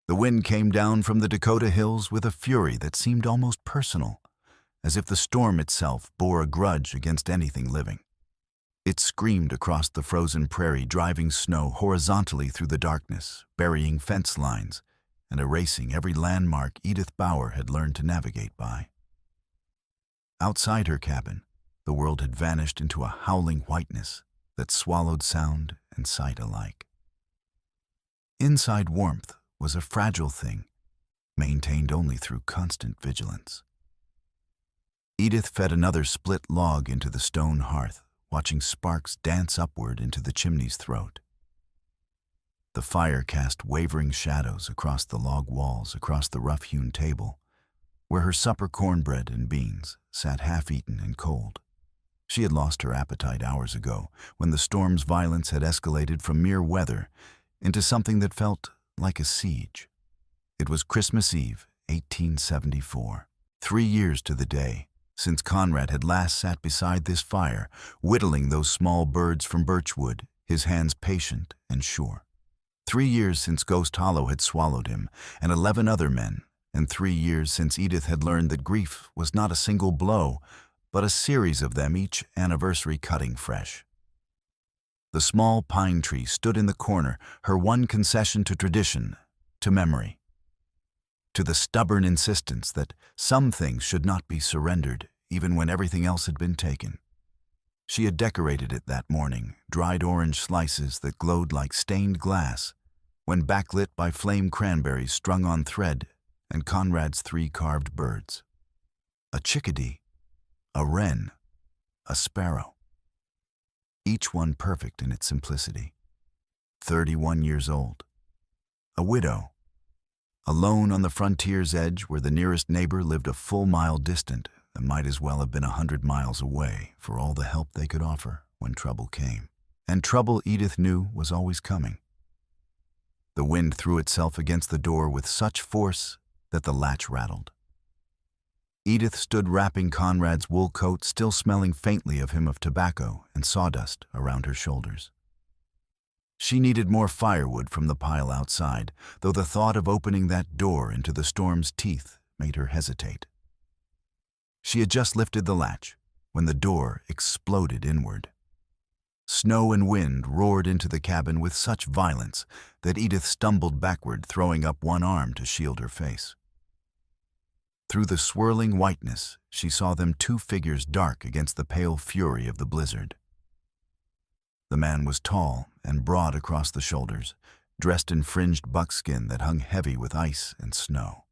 The wind came down from the Dakota hills with a fury that seemed almost personal, as if the storm itself bore a grudge against anything living. It screamed across the frozen prairie, driving snow horizontally through the darkness, burying fence lines, and erasing every landmark Edith Bauer had learned to navigate by. Outside her cabin, the world had vanished into a howling whiteness that swallowed sound and sight alike. Inside warmth was a fragile thing, maintained only through constant vigilance. Edith fed another split log into the stone hearth, watching sparks dance upward into the chimney's throat. The fire cast wavering shadows across the log walls, across the rough-hewn table, where her supper cornbread and beans sat half-eaten and cold. She had lost her appetite hours ago, when the storm's violence had escalated from mere weather into something that felt like a siege. It was Christmas Eve, 1874, 3 years to the day since Conrad had last sat beside this fire, whittling those small birds from birchwood, his hands patient and sure. 3 years since Ghost Hollow had swallowed him, and 11 other men, and 3 years since Edith had learned that grief was not a single blow, but a series of them, each anniversary cutting fresh. The small pine tree stood in the corner, her one concession to tradition, to memory, to the stubborn insistence that some things should not be surrendered, even when everything else had been taken. She had decorated it that morning, dried orange slices that glowed like stained glass, when backlit by flame cranberries strung on thread and Conrad's 3 carved birds. A chickadee, a wren, a sparrow. Each one perfect in its simplicity. 31 years old. A widow. Alone on the frontier's edge where the nearest neighbor lived a full mile distant and might as well have been 100 miles away for all the help they could offer when trouble came. And trouble, Edith knew, was always coming. The wind threw itself against the door with such force that the latch rattled. Edith stood wrapping Conrad's wool coat, still smelling faintly of him of tobacco and sawdust, around her shoulders. She needed more firewood from the pile outside, though the thought of opening that door into the storm's teeth made her hesitate. She had just lifted the latch when the door exploded inward. Snow and wind roared into the cabin with such violence that Edith stumbled backward, throwing up one arm to shield her face. Through the swirling whiteness, she saw them 2 figures dark against the pale fury of the blizzard. The man was tall and broad across the shoulders, dressed in fringed buckskin that hung heavy with ice and snow.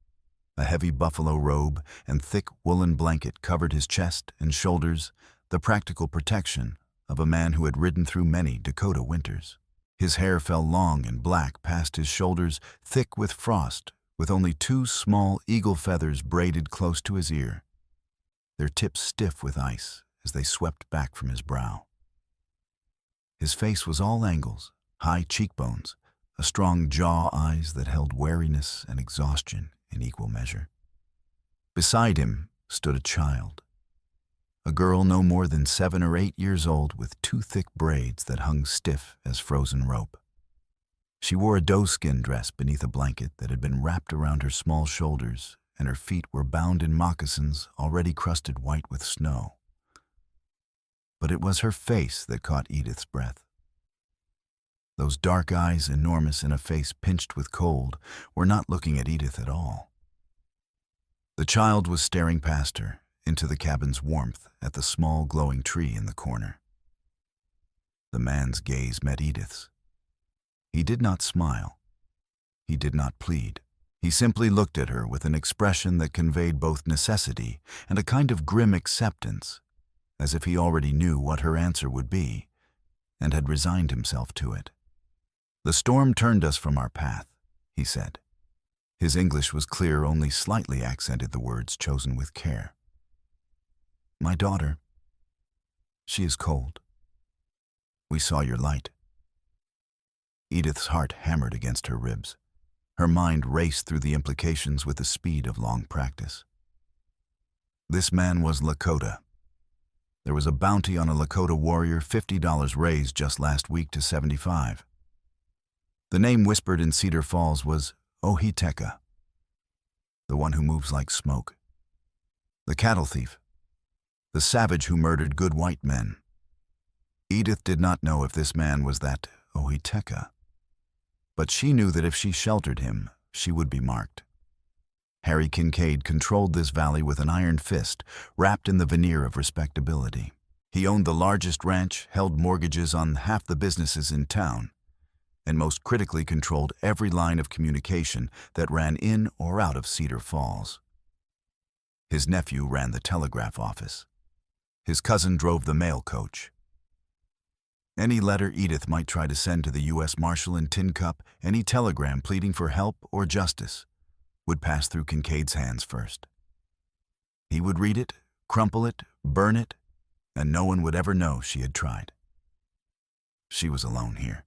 A heavy buffalo robe and thick woolen blanket covered his chest and shoulders, the practical protection of a man who had ridden through many Dakota winters. His hair fell long and black past his shoulders, thick with frost, with only 2 small eagle feathers braided close to his ear, their tips stiff with ice as they swept back from his brow. His face was all angles, high cheekbones, a strong jaw, eyes that held wariness and exhaustion in equal measure. Beside him stood a child, a girl no more than 7 or 8 years old, with 2 thick braids that hung stiff as frozen rope. She wore a doeskin dress beneath a blanket that had been wrapped around her small shoulders, and her feet were bound in moccasins already crusted white with snow. But it was her face that caught Edith's breath. Those dark eyes, enormous in a face pinched with cold, were not looking at Edith at all. The child was staring past her, into the cabin's warmth, at the small glowing tree in the corner. The man's gaze met Edith's. He did not smile. He did not plead. He simply looked at her with an expression that conveyed both necessity and a kind of grim acceptance, as if he already knew what her answer would be, and had resigned himself to it. "The storm turned us from our path," he said. His English was clear, only slightly accented the words chosen with care. "My daughter, she is cold. We saw your light." Edith's heart hammered against her ribs. Her mind raced through the implications with the speed of long practice. This man was Lakota. There was a bounty on a Lakota warrior, $50 raised just last week to $75. The name whispered in Cedar Falls was Ohiteka, the one who moves like smoke, the cattle thief, the savage who murdered good white men. Edith did not know if this man was that Ohiteka, but she knew that if she sheltered him, she would be marked. Harry Kincaid controlled this valley with an iron fist, wrapped in the veneer of respectability. He owned the largest ranch, held mortgages on half the businesses in town, and most critically controlled every line of communication that ran in or out of Cedar Falls. His nephew ran the telegraph office. His cousin drove the mail coach. Any letter Edith might try to send to the U.S. Marshal in Tin Cup, any telegram pleading for help or justice, would pass through Kincaid's hands first. He would read it, crumple it, burn it, and no one would ever know she had tried. She was alone here.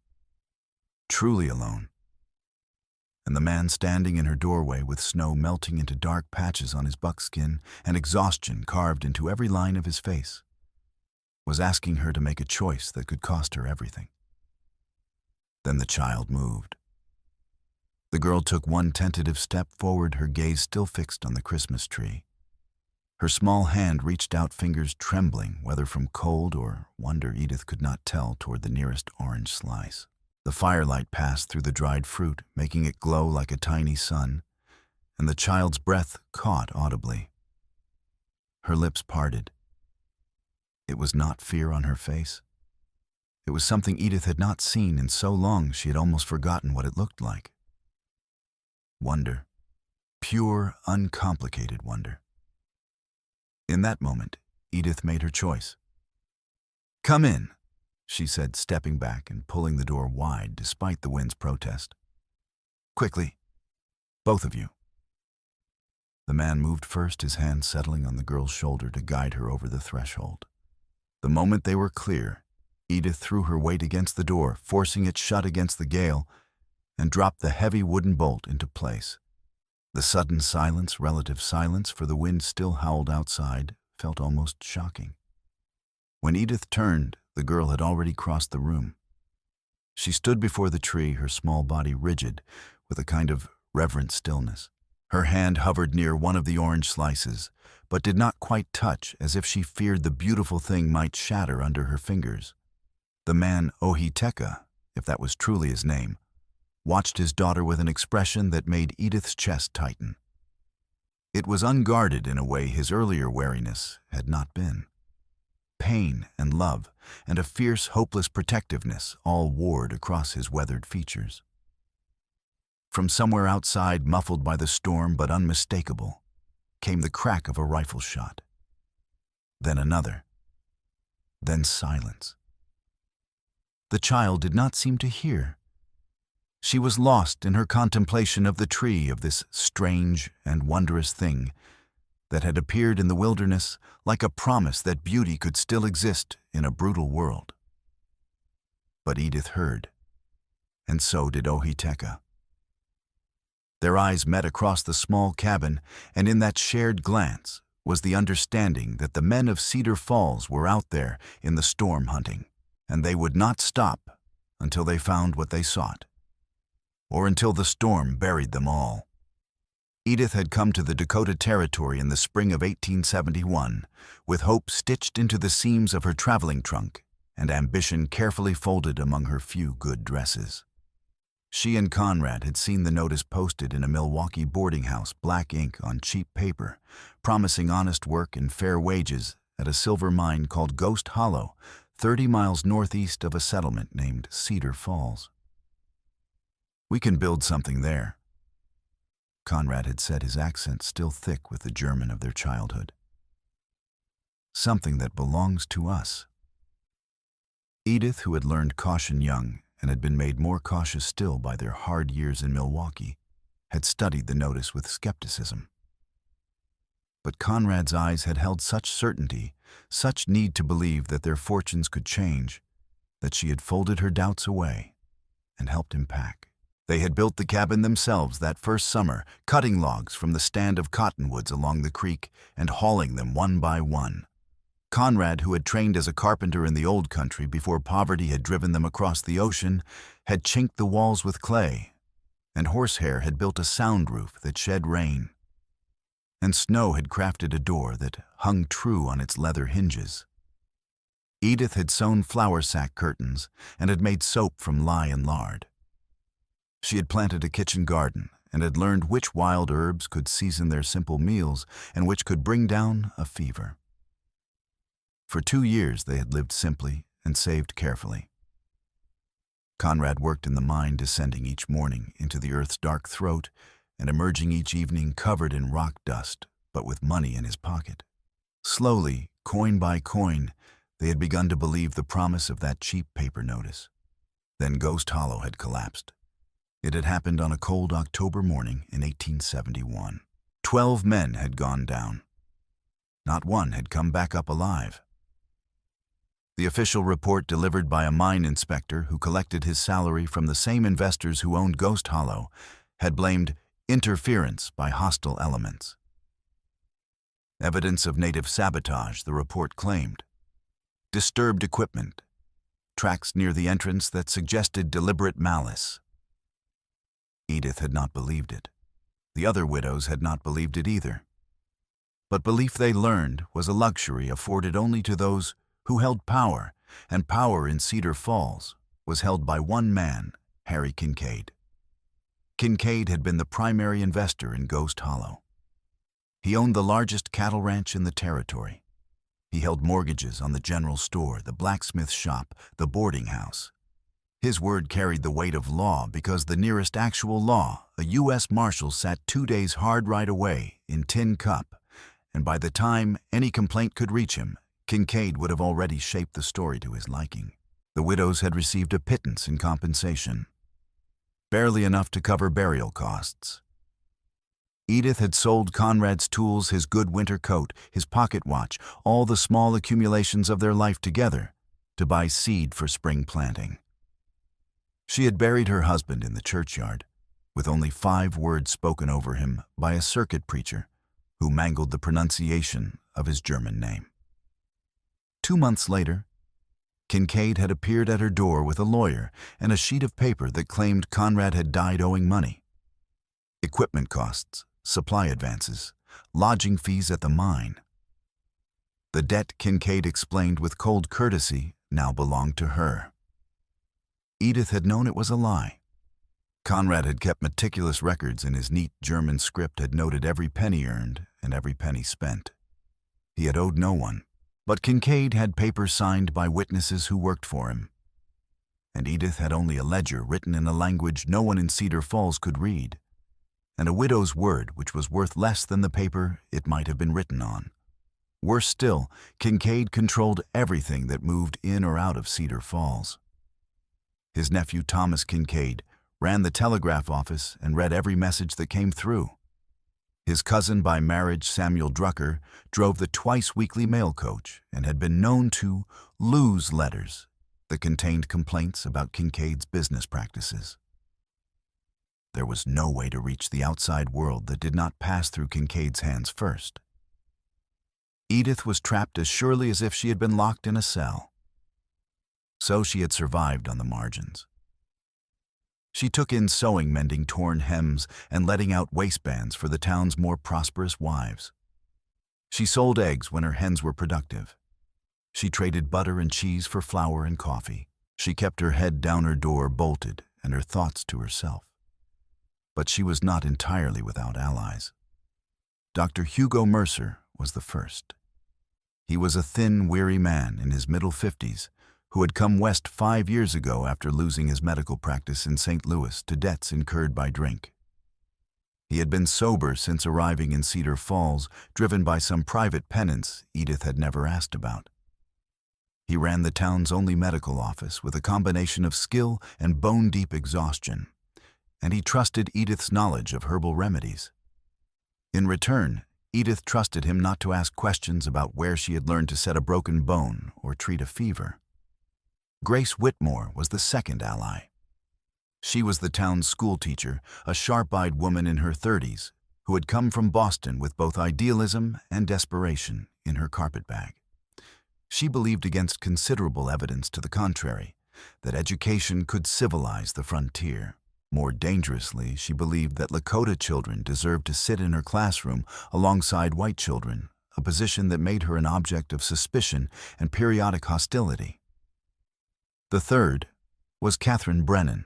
Truly alone. And the man standing in her doorway with snow melting into dark patches on his buckskin and exhaustion carved into every line of his face was asking her to make a choice that could cost her everything. Then the child moved. The girl took one tentative step forward, her gaze still fixed on the Christmas tree. Her small hand reached out, fingers trembling, whether from cold or wonder Edith could not tell, toward the nearest orange slice. The firelight passed through the dried fruit, making it glow like a tiny sun, and the child's breath caught audibly. Her lips parted. It was not fear on her face. It was something Edith had not seen in so long she had almost forgotten what it looked like. Wonder. Pure, uncomplicated wonder. In that moment, Edith made her choice. "Come in," she said, stepping back and pulling the door wide despite the wind's protest. "Quickly, both of you." The man moved first, his hand settling on the girl's shoulder to guide her over the threshold. The moment they were clear, Edith threw her weight against the door, forcing it shut against the gale, and dropped the heavy wooden bolt into place. The sudden silence, relative silence, for the wind still howled outside, felt almost shocking. When Edith turned, the girl had already crossed the room. She stood before the tree, her small body rigid, with a kind of reverent stillness. Her hand hovered near one of the orange slices, but did not quite touch, as if she feared the beautiful thing might shatter under her fingers. The man, Ohiteka, if that was truly his name, watched his daughter with an expression that made Edith's chest tighten. It was unguarded in a way his earlier wariness had not been. Pain and love and a fierce, hopeless protectiveness all warred across his weathered features. From somewhere outside, muffled by the storm but unmistakable, came the crack of a rifle shot. Then another. Then silence. The child did not seem to hear. She was lost in her contemplation of the tree, of this strange and wondrous thing that had appeared in the wilderness like a promise that beauty could still exist in a brutal world. But Edith heard, and so did Ohiteka. Their eyes met across the small cabin, and in that shared glance was the understanding that the men of Cedar Falls were out there in the storm hunting, and they would not stop until they found what they sought, or until the storm buried them all. Edith had come to the Dakota Territory in the spring of 1871, with hope stitched into the seams of her traveling trunk and ambition carefully folded among her few good dresses. She and Conrad had seen the notice posted in a Milwaukee boarding house, black ink on cheap paper, promising honest work and fair wages at a silver mine called Ghost Hollow, 30 miles northeast of a settlement named Cedar Falls. "We can build something there," Conrad had said, his accent still thick with the German of their childhood. "Something that belongs to us." Edith, who had learned caution young and had been made more cautious still by their hard years in Milwaukee, had studied the notice with skepticism. But Conrad's eyes had held such certainty, such need to believe that their fortunes could change, that she had folded her doubts away and helped him pack. They had built the cabin themselves that first summer, cutting logs from the stand of cottonwoods along the creek and hauling them one by one. Conrad, who had trained as a carpenter in the old country before poverty had driven them across the ocean, had chinked the walls with clay and horsehair had built a sound roof that shed rain, and snow had crafted a door that hung true on its leather hinges. Edith had sewn flour sack curtains and had made soap from lye and lard. She had planted a kitchen garden and had learned which wild herbs could season their simple meals and which could bring down a fever. For 2 years they had lived simply and saved carefully. Conrad worked in the mine, descending each morning into the earth's dark throat and emerging each evening covered in rock dust, but with money in his pocket. Slowly, coin by coin, they had begun to believe the promise of that cheap paper notice. Then Ghost Hollow had collapsed. It had happened on a cold October morning in 1871. 12 men had gone down. Not one had come back up alive. The official report delivered by a mine inspector who collected his salary from the same investors who owned Ghost Hollow had blamed interference by hostile elements. Evidence of native sabotage, the report claimed. Disturbed equipment, tracks near the entrance that suggested deliberate malice. Edith had not believed it. The other widows had not believed it either. But belief, they learned, was a luxury afforded only to those who held power, and power in Cedar Falls was held by one man, Harry Kincaid. Kincaid had been the primary investor in Ghost Hollow. He owned the largest cattle ranch in the territory. He held mortgages on the general store, the blacksmith shop, the boarding house. His word carried the weight of law because the nearest actual law, a U.S. Marshal, sat 2 days hard ride away in Tin Cup, and by the time any complaint could reach him, Kincaid would have already shaped the story to his liking. The widows had received a pittance in compensation, barely enough to cover burial costs. Edith had sold Conrad's tools, his good winter coat, his pocket watch, all the small accumulations of their life together, to buy seed for spring planting. She had buried her husband in the churchyard, with only 5 words spoken over him by a circuit preacher who mangled the pronunciation of his German name. 2 months later, Kincaid had appeared at her door with a lawyer and a sheet of paper that claimed Conrad had died owing money. Equipment costs, supply advances, lodging fees at the mine. The debt, Kincaid explained with cold courtesy, now belonged to her. Edith had known it was a lie. Conrad had kept meticulous records, and his neat German script had noted every penny earned and every penny spent. He had owed no one, but Kincaid had papers signed by witnesses who worked for him. And Edith had only a ledger written in a language no one in Cedar Falls could read, and a widow's word which was worth less than the paper it might have been written on. Worse still, Kincaid controlled everything that moved in or out of Cedar Falls. His nephew Thomas Kincaid ran the telegraph office and read every message that came through. His cousin by marriage, Samuel Drucker, drove the twice-weekly mail coach and had been known to lose letters that contained complaints about Kincaid's business practices. There was no way to reach the outside world that did not pass through Kincaid's hands first. Edith was trapped as surely as if she had been locked in a cell. So she had survived on the margins. She took in sewing, mending torn hems, and letting out waistbands for the town's more prosperous wives. She sold eggs when her hens were productive. She traded butter and cheese for flour and coffee. She kept her head down, her door bolted, and her thoughts to herself. But she was not entirely without allies. Dr. Hugo Mercer was the first. He was a thin, weary man in his middle 50s who had come west 5 years ago after losing his medical practice in St. Louis to debts incurred by drink. He had been sober since arriving in Cedar Falls, driven by some private penance Edith had never asked about. He ran the town's only medical office with a combination of skill and bone-deep exhaustion, and he trusted Edith's knowledge of herbal remedies. In return, Edith trusted him not to ask questions about where she had learned to set a broken bone or treat a fever. Grace Whitmore was the second ally. She was the town's schoolteacher, a sharp-eyed woman in her 30s who had come from Boston with both idealism and desperation in her carpetbag. She believed, against considerable evidence to the contrary, that education could civilize the frontier. More dangerously, she believed that Lakota children deserved to sit in her classroom alongside white children, a position that made her an object of suspicion and periodic hostility. The third was Catherine Brennan,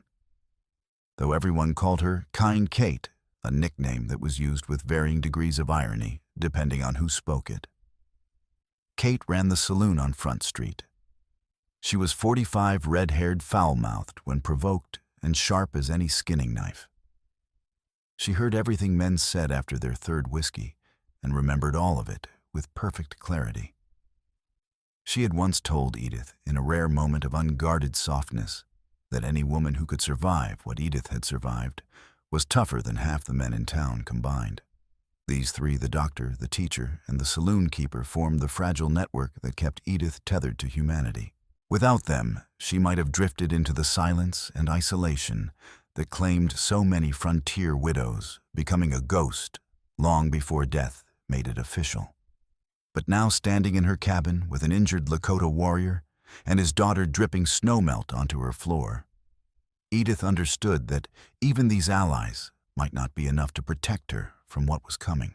though everyone called her Kind Kate, a nickname that was used with varying degrees of irony, depending on who spoke it. Kate ran the saloon on Front Street. She was 45, red-haired, foul-mouthed when provoked, and sharp as any skinning knife. She heard everything men said after their third whiskey, and remembered all of it with perfect clarity. She had once told Edith, in a rare moment of unguarded softness, that any woman who could survive what Edith had survived was tougher than half the men in town combined. These three, the doctor, the teacher, and the saloon keeper, formed the fragile network that kept Edith tethered to humanity. Without them, she might have drifted into the silence and isolation that claimed so many frontier widows, becoming a ghost long before death made it official. But now, standing in her cabin with an injured Lakota warrior and his daughter dripping snowmelt onto her floor, Edith understood that even these allies might not be enough to protect her from what was coming.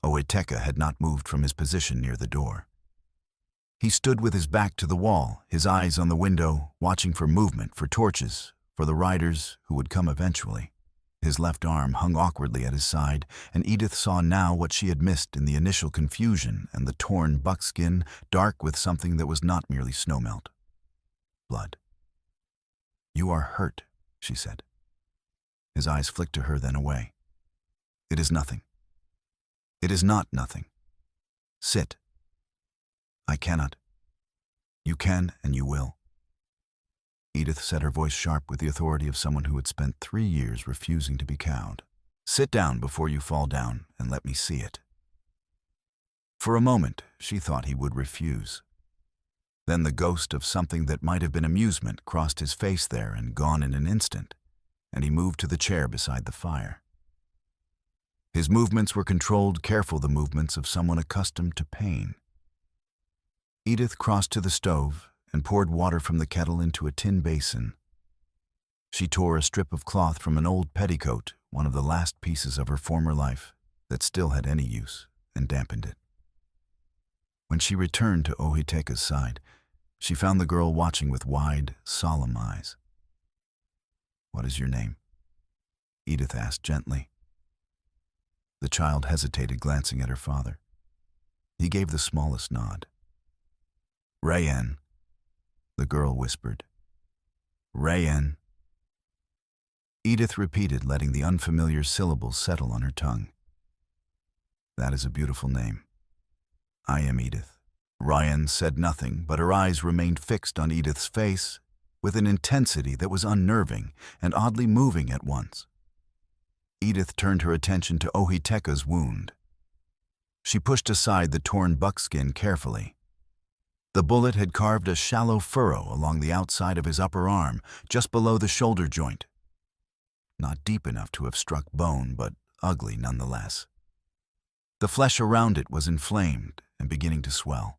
Oiteka had not moved from his position near the door. He stood with his back to the wall, his eyes on the window, watching for movement, for torches, for the riders who would come eventually. His left arm hung awkwardly at his side, and Edith saw now what she had missed in the initial confusion and the torn buckskin, dark with something that was not merely snowmelt. Blood. "You are hurt," she said. His eyes flicked to her, then away. "It is nothing." "It is not nothing. Sit." "I cannot." "You can, and you will." Edith said, her voice sharp with the authority of someone who had spent 3 years refusing to be cowed. "Sit down before you fall down, and let me see it." For a moment, she thought he would refuse. Then the ghost of something that might have been amusement crossed his face there and gone in an instant, and he moved to the chair beside the fire. His movements were controlled, careful, the movements of someone accustomed to pain. Edith crossed to the stove and poured water from the kettle into a tin basin. She tore a strip of cloth from an old petticoat, one of the last pieces of her former life that still had any use, and dampened it. When she returned to Ohiteka's side, she found the girl watching with wide, solemn eyes. "What is your name?" Edith asked gently. The child hesitated, glancing at her father. He gave the smallest nod. "Rayen," the girl whispered. "Rayen." Edith repeated, letting the unfamiliar syllables settle on her tongue. "That is a beautiful name. I am Edith." Rayen said nothing, but her eyes remained fixed on Edith's face with an intensity that was unnerving and oddly moving at once. Edith turned her attention to Ohiteka's wound. She pushed aside the torn buckskin carefully. The bullet had carved a shallow furrow along the outside of his upper arm, just below the shoulder joint. Not deep enough to have struck bone, but ugly nonetheless. The flesh around it was inflamed and beginning to swell.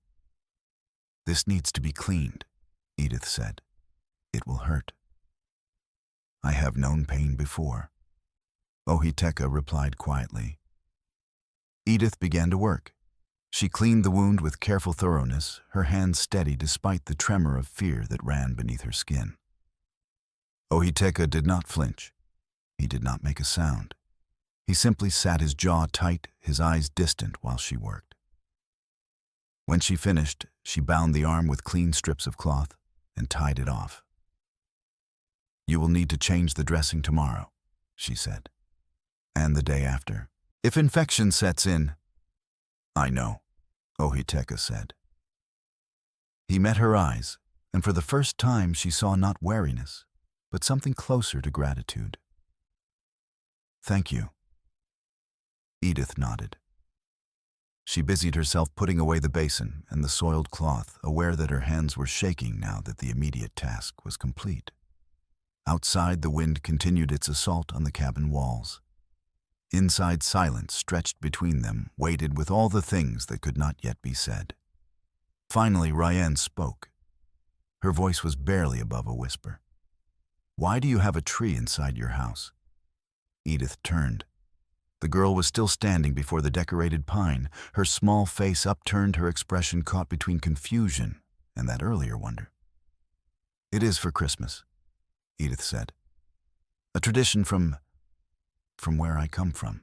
"This needs to be cleaned," Edith said. "It will hurt." "I have known pain before," Ohiteka replied quietly. Edith began to work. She cleaned the wound with careful thoroughness, her hands steady despite the tremor of fear that ran beneath her skin. Ohiteka did not flinch. He did not make a sound. He simply sat, his jaw tight, his eyes distant while she worked. When she finished, she bound the arm with clean strips of cloth and tied it off. "You will need to change the dressing tomorrow," she said, "and the day after. If infection sets in—" "I know," Ohiteka said. He met her eyes, and for the first time she saw not wariness, but something closer to gratitude. "Thank you." Edith nodded. She busied herself putting away the basin and the soiled cloth, aware that her hands were shaking now that the immediate task was complete. Outside, the wind continued its assault on the cabin walls. Inside, silence stretched between them, weighted with all the things that could not yet be said. Finally, Rayen spoke. Her voice was barely above a whisper. Why do you have a tree inside your house? Edith turned. The girl was still standing before the decorated pine, her small face upturned, her expression caught between confusion and that earlier wonder. It is for Christmas, Edith said. A tradition from where I come from.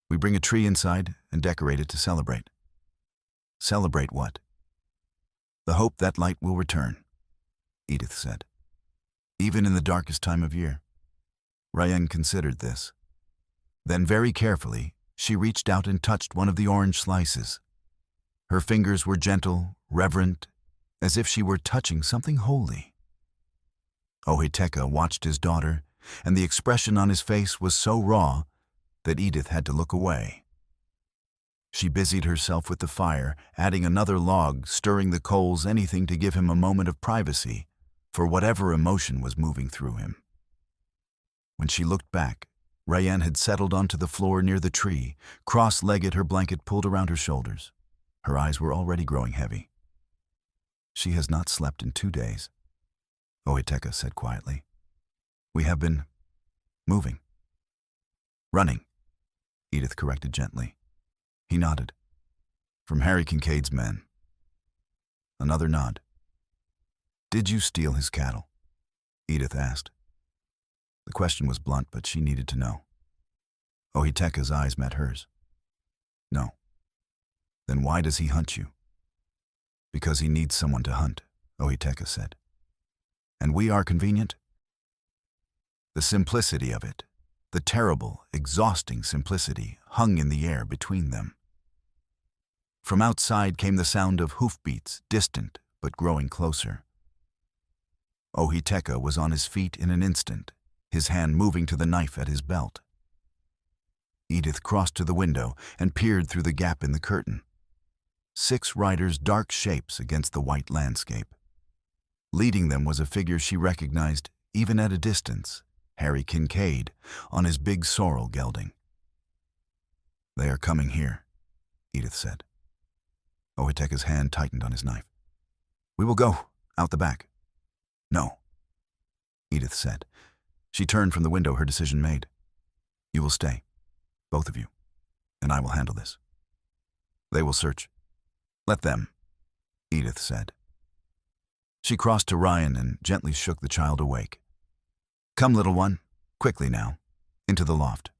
We bring a tree inside and decorate it to celebrate. Celebrate what? The hope that light will return, Edith said. Even in the darkest time of year. Ryan considered this. Then very carefully, she reached out and touched one of the orange slices. Her fingers were gentle, reverent, as if she were touching something holy. Ohiteka watched his daughter, and the expression on his face was so raw that Edith had to look away. She busied herself with the fire, adding another log, stirring the coals, anything to give him a moment of privacy for whatever emotion was moving through him. When she looked back, Ryan had settled onto the floor near the tree, cross-legged, her blanket pulled around her shoulders. Her eyes were already growing heavy. She has not slept in 2 days, Ohiteka said quietly. We have been moving. Running, Edith corrected gently. He nodded. From Harry Kincaid's men. Another nod. Did you steal his cattle? Edith asked. The question was blunt, but she needed to know. Ohiteka's eyes met hers. No. Then why does he hunt you? Because he needs someone to hunt, Ohiteka said. And we are convenient? The simplicity of it, the terrible, exhausting simplicity, hung in the air between them. From outside came the sound of hoofbeats, distant but growing closer. Ohiteka was on his feet in an instant, his hand moving to the knife at his belt. Edith crossed to the window and peered through the gap in the curtain. 6 riders, dark shapes against the white landscape. Leading them was a figure she recognized, even at a distance, Harry Kincaid, on his big sorrel gelding. They are coming here, Edith said. Ohiteka's hand tightened on his knife. We will go, out the back. No, Edith said. She turned from the window, her decision made. You will stay, both of you, and I will handle this. They will search. Let them, Edith said. She crossed to Ryan and gently shook the child awake. Come, little one, quickly now, into the loft.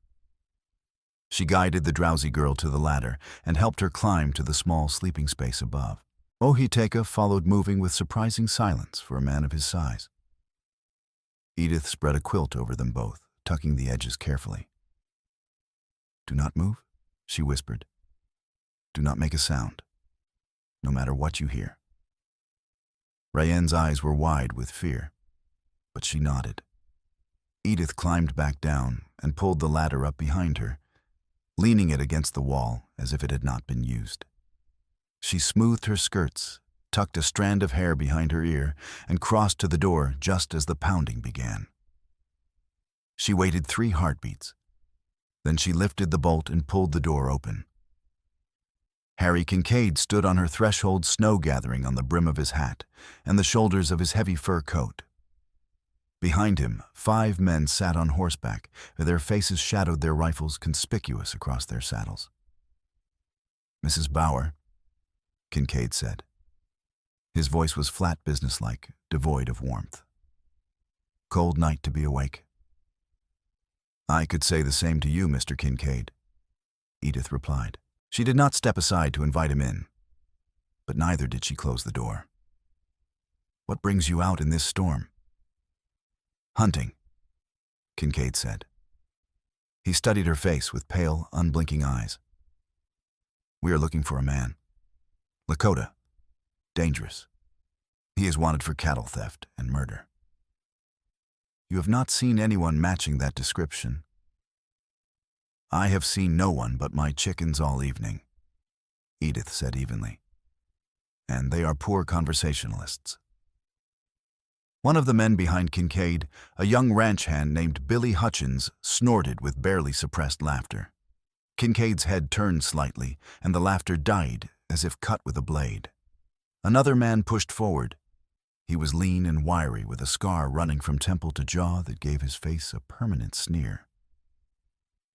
She guided the drowsy girl to the ladder and helped her climb to the small sleeping space above. Ohiteka followed, moving with surprising silence for a man of his size. Edith spread a quilt over them both, tucking the edges carefully. Do not move, she whispered. Do not make a sound, no matter what you hear. Ryan's eyes were wide with fear, but she nodded. Edith climbed back down and pulled the ladder up behind her, leaning it against the wall as if it had not been used. She smoothed her skirts, tucked a strand of hair behind her ear, and crossed to the door just as the pounding began. She waited 3 heartbeats. Then she lifted the bolt and pulled the door open. Harry Kincaid stood on her threshold, snow gathering on the brim of his hat and the shoulders of his heavy fur coat. Behind him, 5 men sat on horseback, their faces shadowed, their rifles conspicuous across their saddles. Mrs. Bauer, Kincaid said. His voice was flat, businesslike, devoid of warmth. Cold night to be awake. I could say the same to you, Mr. Kincaid, Edith replied. She did not step aside to invite him in, but neither did she close the door. What brings you out in this storm? Hunting, Kincaid said. He studied her face with pale, unblinking eyes. We are looking for a man. Lakota. Dangerous. He is wanted for cattle theft and murder. You have not seen anyone matching that description. I have seen no one but my chickens all evening, Edith said evenly. And they are poor conversationalists. One of the men behind Kincaid, a young ranch hand named Billy Hutchins, snorted with barely suppressed laughter. Kincaid's head turned slightly, and the laughter died as if cut with a blade. Another man pushed forward. He was lean and wiry, with a scar running from temple to jaw that gave his face a permanent sneer.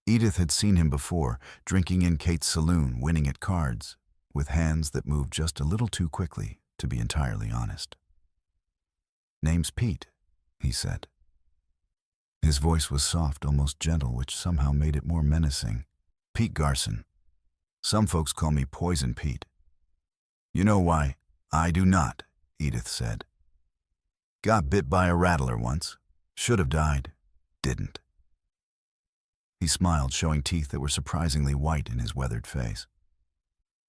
Edith had seen him before, drinking in Kate's saloon, winning at cards, with hands that moved just a little too quickly, to be entirely honest. "Name's Pete," he said. His voice was soft, almost gentle, which somehow made it more menacing. "Pete Garson. Some folks call me Poison Pete." "You know why?" "I do not," Edith said. "Got bit by a rattler once. Should have died. Didn't." He smiled, showing teeth that were surprisingly white in his weathered face.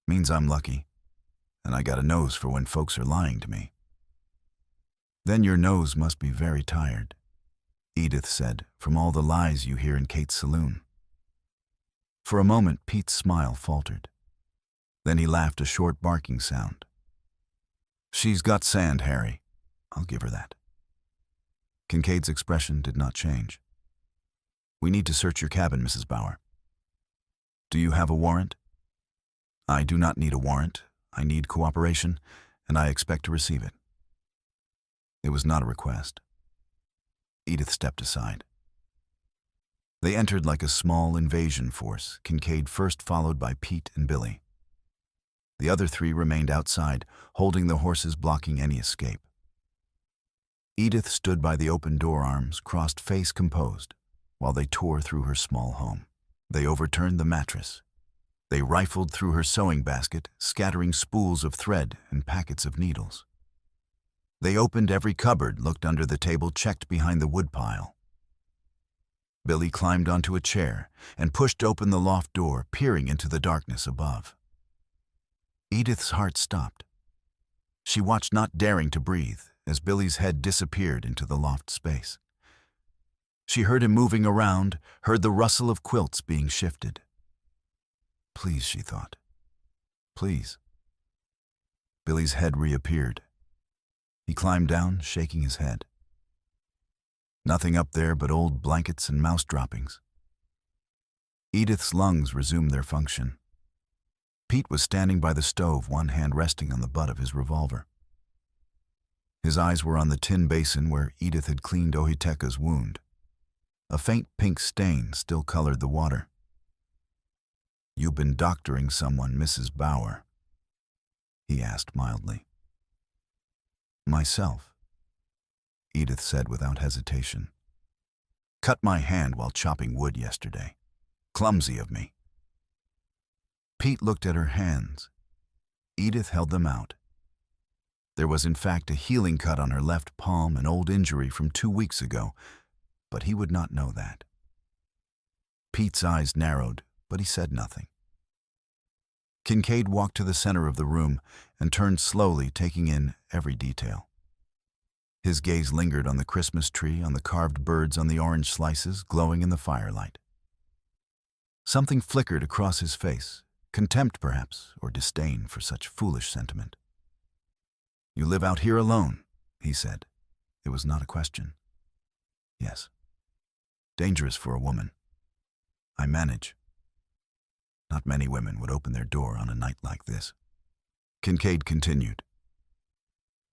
"Means I'm lucky, and I got a nose for when folks are lying to me." "Then your nose must be very tired," Edith said, "from all the lies you hear in Kate's saloon." For a moment, Pete's smile faltered. Then he laughed, a short barking sound. "She's got sand, Harry. I'll give her that." Kincaid's expression did not change. "We need to search your cabin, Mrs. Bauer." "Do you have a warrant?" "I do not need a warrant. I need cooperation, and I expect to receive it." It was not a request. Edith stepped aside. They entered like a small invasion force, Kincaid first, followed by Pete and Billy. The other three remained outside, holding the horses, blocking any escape. Edith stood by the open door, arms crossed, face composed, while they tore through her small home. They overturned the mattress. They rifled through her sewing basket, scattering spools of thread and packets of needles. They opened every cupboard, looked under the table, checked behind the woodpile. Billy climbed onto a chair and pushed open the loft door, peering into the darkness above. Edith's heart stopped. She watched, not daring to breathe, as Billy's head disappeared into the loft space. She heard him moving around, heard the rustle of quilts being shifted. "Please," she thought. "Please." Billy's head reappeared. He climbed down, shaking his head. Nothing up there but old blankets and mouse droppings. Edith's lungs resumed their function. Pete was standing by the stove, one hand resting on the butt of his revolver. His eyes were on the tin basin where Edith had cleaned Ohiteka's wound. A faint pink stain still colored the water. "You've been doctoring someone, Mrs. Bauer?" he asked mildly. "Myself," Edith said without hesitation. "Cut my hand while chopping wood yesterday. Clumsy of me." Pete looked at her hands. Edith held them out. There was in fact a healing cut on her left palm, an old injury from 2 weeks ago, but he would not know that. Pete's eyes narrowed, but he said nothing. Kincaid walked to the center of the room and turned slowly, taking in every detail. His gaze lingered on the Christmas tree, on the carved birds, on the orange slices glowing in the firelight. Something flickered across his face, contempt perhaps, or disdain for such foolish sentiment. "You live out here alone," he said. It was not a question. "Yes." "Dangerous for a woman." "I manage." Not many women would open their door on a night like this. Kincaid continued,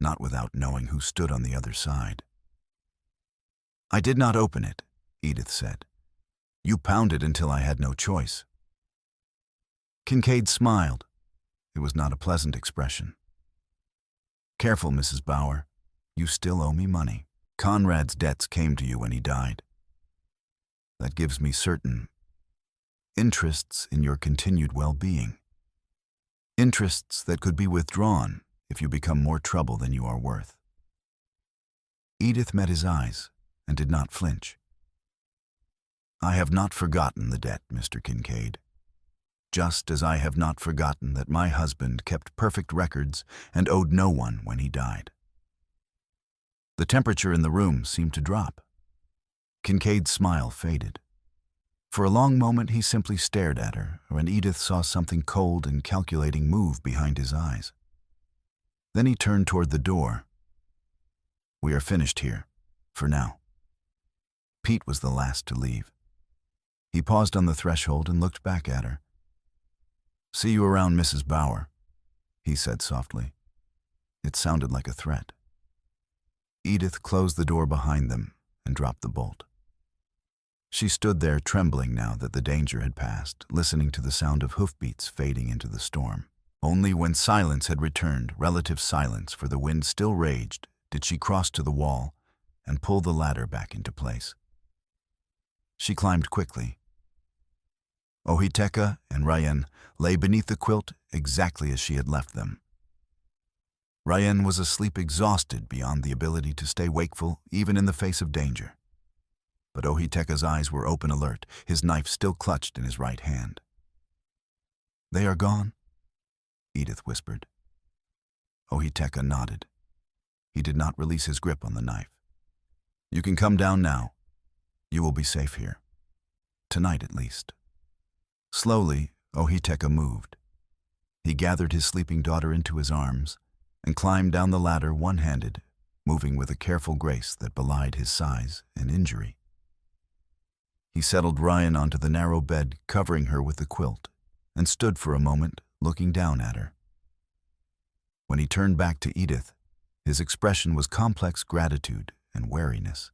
not without knowing who stood on the other side. "I did not open it," Edith said. "You pounded until I had no choice." Kincaid smiled. It was not a pleasant expression. "Careful, Mrs. Bauer. You still owe me money. Conrad's debts came to you when he died. That gives me certain interests in your continued well-being. Interests that could be withdrawn if you become more trouble than you are worth." Edith met his eyes and did not flinch. "I have not forgotten the debt, Mr. Kincaid. Just as I have not forgotten that my husband kept perfect records and owed no one when he died." The temperature in the room seemed to drop. Kincaid's smile faded. For a long moment he simply stared at her, and Edith saw something cold and calculating move behind his eyes. Then he turned toward the door. "We are finished here, for now." Pete was the last to leave. He paused on the threshold and looked back at her. "See you around, Mrs. Bauer," he said softly. It sounded like a threat. Edith closed the door behind them and dropped the bolt. She stood there trembling now that the danger had passed, listening to the sound of hoofbeats fading into the storm. Only when silence had returned, relative silence, for the wind still raged, did she cross to the wall and pull the ladder back into place. She climbed quickly. Ohiteka and Ryan lay beneath the quilt exactly as she had left them. Ryan was asleep, exhausted beyond the ability to stay wakeful even in the face of danger. But Ohiteka's eyes were open, alert, his knife still clutched in his right hand. "They are gone?" Edith whispered. Ohiteka nodded. He did not release his grip on the knife. "You can come down now. You will be safe here. Tonight, at least." Slowly, Ohiteka moved. He gathered his sleeping daughter into his arms and climbed down the ladder one-handed, moving with a careful grace that belied his size and injury. He settled Ryan onto the narrow bed, covering her with the quilt, and stood for a moment, looking down at her. When he turned back to Edith, his expression was complex gratitude and wariness,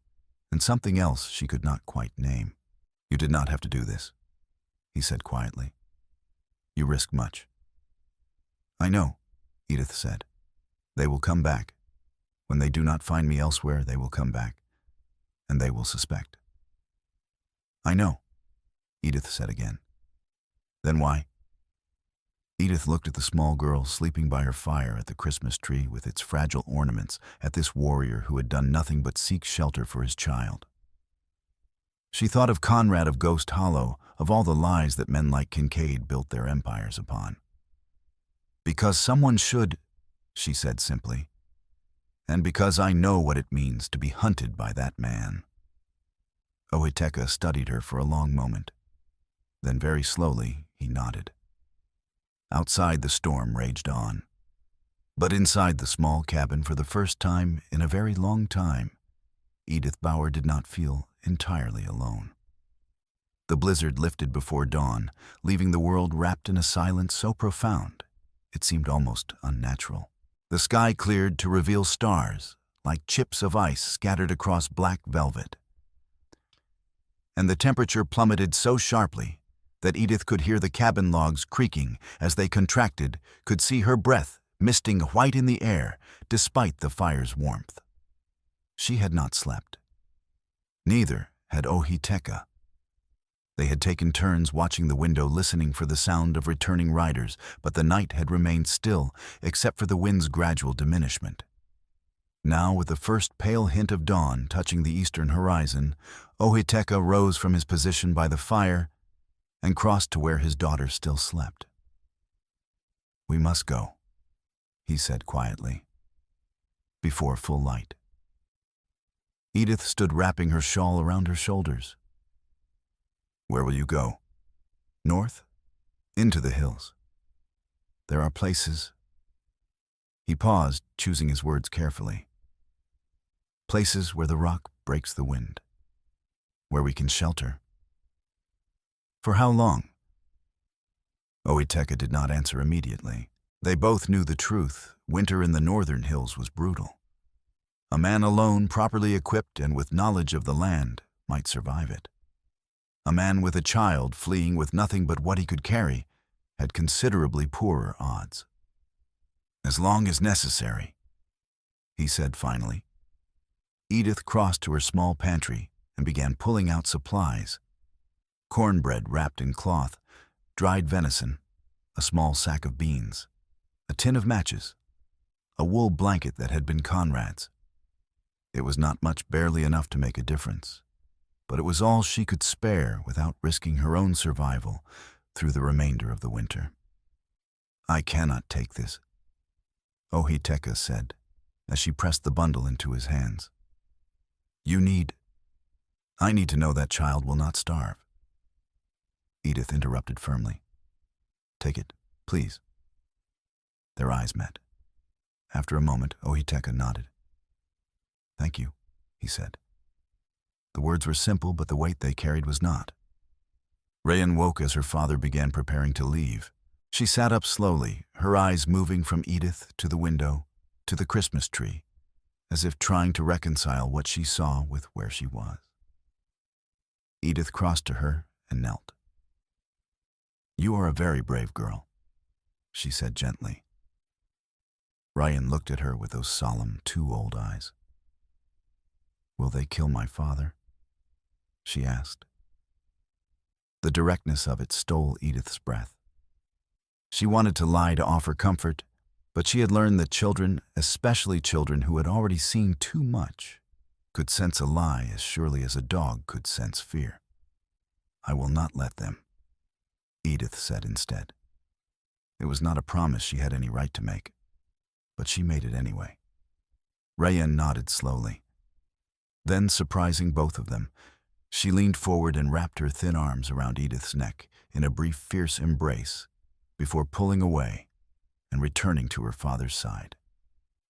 and something else she could not quite name. "You did not have to do this," he said quietly. "You risk much." "I know," Edith said. "They will come back. When they do not find me elsewhere, they will come back, and they will suspect." "I know," Edith said again. "Then why?" Edith looked at the small girl sleeping by her fire at the Christmas tree with its fragile ornaments, at this warrior who had done nothing but seek shelter for his child. She thought of Conrad of Ghost Hollow, of all the lies that men like Kincaid built their empires upon. "Because someone should," she said simply, "and because I know what it means to be hunted by that man." Ohiteka studied her for a long moment. Then very slowly he nodded. Outside, the storm raged on. But inside the small cabin, for the first time in a very long time, Edith Bauer did not feel entirely alone. The blizzard lifted before dawn, leaving the world wrapped in a silence so profound it seemed almost unnatural. The sky cleared to reveal stars, like chips of ice scattered across black velvet. And the temperature plummeted so sharply that Edith could hear the cabin logs creaking as they contracted, could see her breath misting white in the air despite the fire's warmth. She had not slept. Neither had Ohiteka. They had taken turns watching the window, listening for the sound of returning riders, but the night had remained still except for the wind's gradual diminishment. Now, with the first pale hint of dawn touching the eastern horizon, Ohiteka rose from his position by the fire and crossed to where his daughter still slept. "We must go," he said quietly, before full light. Edith stood wrapping her shawl around her shoulders. "Where will you go?" "North, into the hills. There are places—" He paused, choosing his words carefully. "Places where the rock breaks the wind, where we can shelter." "For how long?" Ohiteka did not answer immediately. They both knew the truth. Winter in the northern hills was brutal. A man alone, properly equipped and with knowledge of the land, might survive it. A man with a child fleeing with nothing but what he could carry had considerably poorer odds. "As long as necessary," he said finally. Edith crossed to her small pantry and began pulling out supplies. Cornbread wrapped in cloth, dried venison, a small sack of beans, a tin of matches, a wool blanket that had been Conrad's. It was not much, barely enough to make a difference, but it was all she could spare without risking her own survival through the remainder of the winter. "I cannot take this," Ohiteka said, as she pressed the bundle into his hands. I need to know that child will not starve." Edith interrupted firmly. "Take it, please." Their eyes met. After a moment, Ohiteka nodded. "Thank you," he said. The words were simple, but the weight they carried was not. Rayan woke as her father began preparing to leave. She sat up slowly, her eyes moving from Edith to the window, to the Christmas tree, as if trying to reconcile what she saw with where she was. Edith crossed to her and knelt. "You are a very brave girl," she said gently. Ryan looked at her with those solemn, too old eyes. "Will they kill my father?" she asked. The directness of it stole Edith's breath. She wanted to lie to offer comfort, but she had learned that children, especially children who had already seen too much, could sense a lie as surely as a dog could sense fear. "I will not let them," Edith said instead. It was not a promise she had any right to make, but she made it anyway. Rayan nodded slowly. Then, surprising both of them, she leaned forward and wrapped her thin arms around Edith's neck in a brief, fierce embrace before pulling away and returning to her father's side.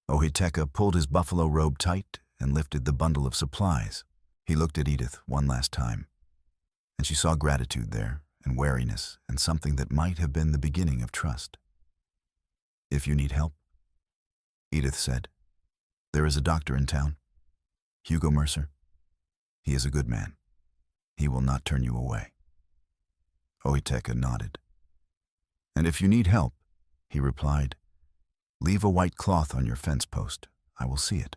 Ohiteka pulled his buffalo robe tight and lifted the bundle of supplies. He looked at Edith one last time, and she saw gratitude there and wariness and something that might have been the beginning of trust. "If you need help," Edith said, "there is a doctor in town, Hugo Mercer. He is a good man. He will not turn you away." Ohiteka nodded. "And if you need help," he replied, "leave a white cloth on your fence post. I will see it."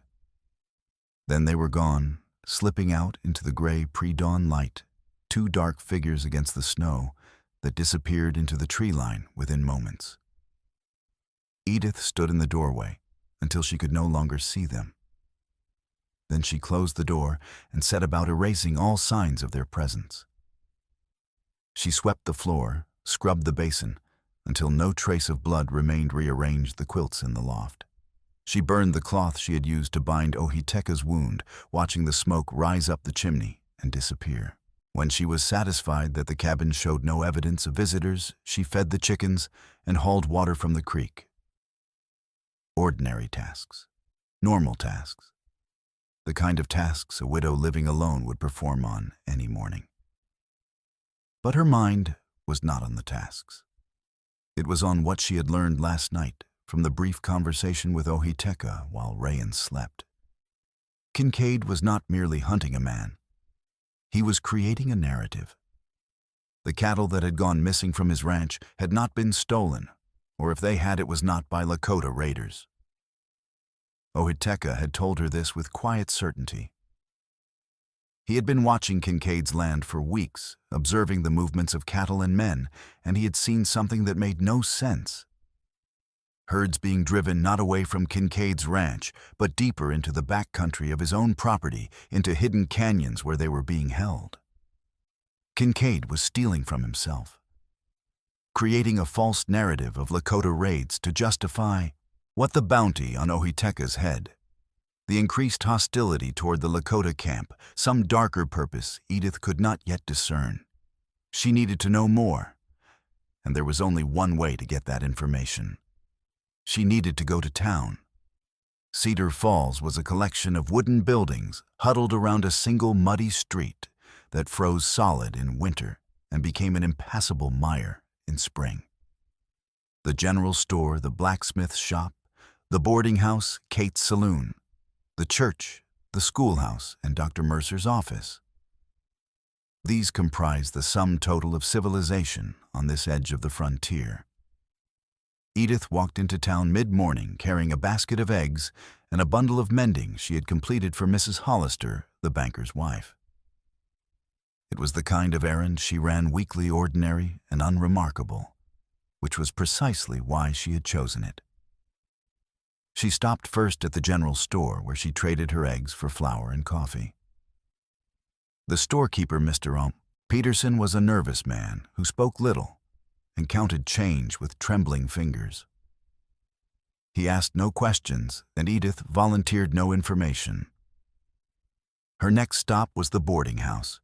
Then they were gone, slipping out into the gray pre-dawn light, two dark figures against the snow that disappeared into the tree line within moments. Edith stood in the doorway until she could no longer see them. Then she closed the door and set about erasing all signs of their presence. She swept the floor, scrubbed the basin, until no trace of blood remained, rearranged the quilts in the loft. She burned the cloth she had used to bind Ohiteka's wound, watching the smoke rise up the chimney and disappear. When she was satisfied that the cabin showed no evidence of visitors, she fed the chickens and hauled water from the creek. Ordinary tasks. Normal tasks. The kind of tasks a widow living alone would perform on any morning. But her mind was not on the tasks. It was on what she had learned last night from the brief conversation with Ohiteka while Rayan slept. Kincaid was not merely hunting a man. He was creating a narrative. The cattle that had gone missing from his ranch had not been stolen, or if they had, it was not by Lakota raiders. Ohiteka had told her this with quiet certainty. He had been watching Kincaid's land for weeks, observing the movements of cattle and men, and he had seen something that made no sense. Herds being driven not away from Kincaid's ranch, but deeper into the backcountry of his own property, into hidden canyons where they were being held. Kincaid was stealing from himself, creating a false narrative of Lakota raids to justify what the bounty on Ohiteka's head, the increased hostility toward the Lakota camp, some darker purpose Edith could not yet discern. She needed to know more, and there was only one way to get that information. She needed to go to town. Cedar Falls was a collection of wooden buildings huddled around a single muddy street that froze solid in winter and became an impassable mire in spring. The general store, the blacksmith's shop, the boarding house, Kate's saloon, the church, the schoolhouse, and Dr. Mercer's office. These comprised the sum total of civilization on this edge of the frontier. Edith walked into town mid-morning carrying a basket of eggs and a bundle of mending she had completed for Mrs. Hollister, the banker's wife. It was the kind of errand she ran weekly, ordinary, and unremarkable, which was precisely why she had chosen it. She stopped first at the general store where she traded her eggs for flour and coffee. The storekeeper, Mr. Peterson, was a nervous man who spoke little and counted change with trembling fingers. He asked no questions, and Edith volunteered no information. Her next stop was the boarding house,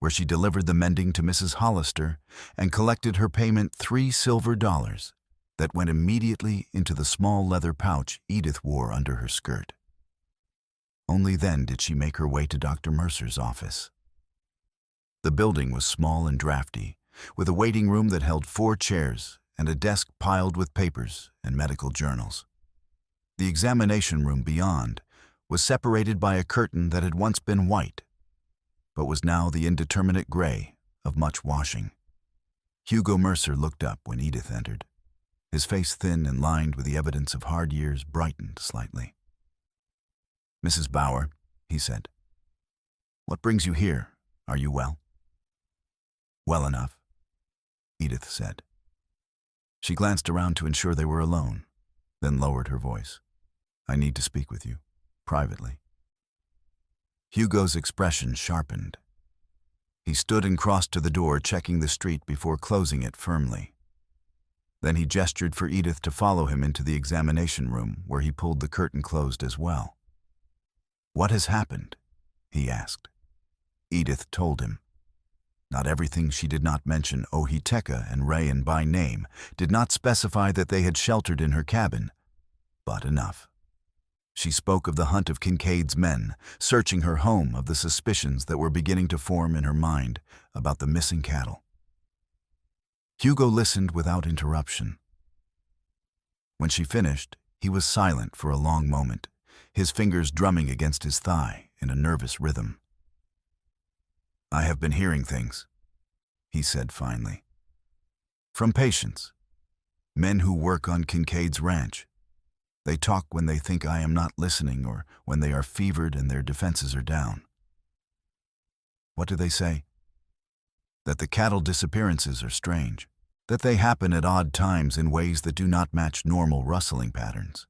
where she delivered the mending to Mrs. Hollister and collected her payment, $3 silver that went immediately into the small leather pouch Edith wore under her skirt. Only then did she make her way to Dr. Mercer's office. The building was small and drafty, with a waiting room that held 4 chairs and a desk piled with papers and medical journals. The examination room beyond was separated by a curtain that had once been white, but was now the indeterminate gray of much washing. Hugo Mercer looked up when Edith entered. His face, thin and lined with the evidence of hard years, brightened slightly. "Mrs. Bauer," he said, "what brings you here? Are you well?" "Well enough," Edith said. She glanced around to ensure they were alone, then lowered her voice. "I need to speak with you, privately." Hugo's expression sharpened. He stood and crossed to the door, checking the street before closing it firmly. Then he gestured for Edith to follow him into the examination room, where he pulled the curtain closed as well. "What has happened?" he asked. Edith told him. Not everything. She did not mention Ohiteka and Rayan by name, did not specify that they had sheltered in her cabin, but enough. She spoke of the hunt of Kincaid's men, searching her home, of the suspicions that were beginning to form in her mind about the missing cattle. Hugo listened without interruption. When she finished, he was silent for a long moment, his fingers drumming against his thigh in a nervous rhythm. "I have been hearing things," he said finally. "From patients, men who work on Kincaid's ranch. They talk when they think I am not listening or when they are fevered and their defenses are down." "What do they say?" "That the cattle disappearances are strange, that they happen at odd times in ways that do not match normal rustling patterns,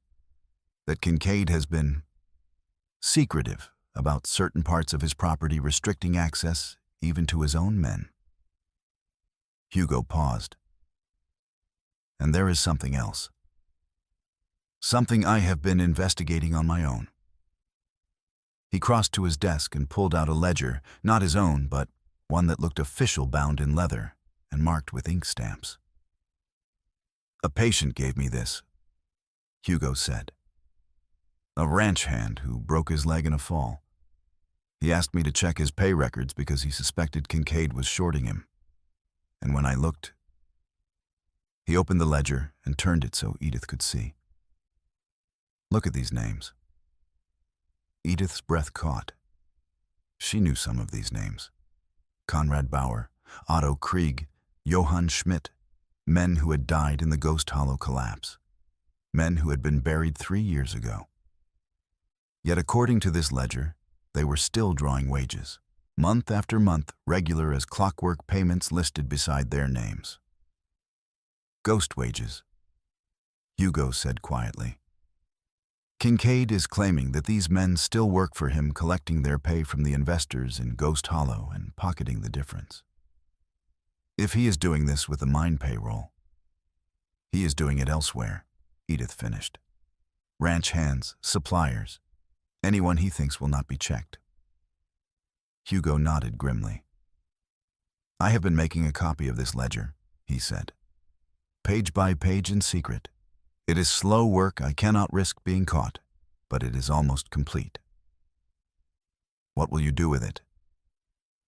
that Kincaid has been secretive about certain parts of his property, restricting access even to his own men." Hugo paused. "And there is something else. Something I have been investigating on my own." He crossed to his desk and pulled out a ledger, not his own, but one that looked official, bound in leather and marked with ink stamps. "A patient gave me this," Hugo said. "A ranch hand who broke his leg in a fall. He asked me to check his pay records because he suspected Kincaid was shorting him. And when I looked..." He opened the ledger and turned it so Edith could see. "Look at these names." Edith's breath caught. She knew some of these names. Conrad Bauer, Otto Krieg, Johann Schmidt, men who had died in the Ghost Hollow collapse, men who had been buried 3 years ago. Yet according to this ledger, they were still drawing wages, month after month, regular as clockwork payments listed beside their names. "Ghost wages," Hugo said quietly. "Kincaid is claiming that these men still work for him, collecting their pay from the investors in Ghost Hollow and pocketing the difference. If he is doing this with the mine payroll, he is doing it elsewhere," Edith finished. "Ranch hands, suppliers, anyone he thinks will not be checked." Hugo nodded grimly. "I have been making a copy of this ledger," he said. "Page by page in secret. It is slow work. I cannot risk being caught, but it is almost complete." "What will you do with it?"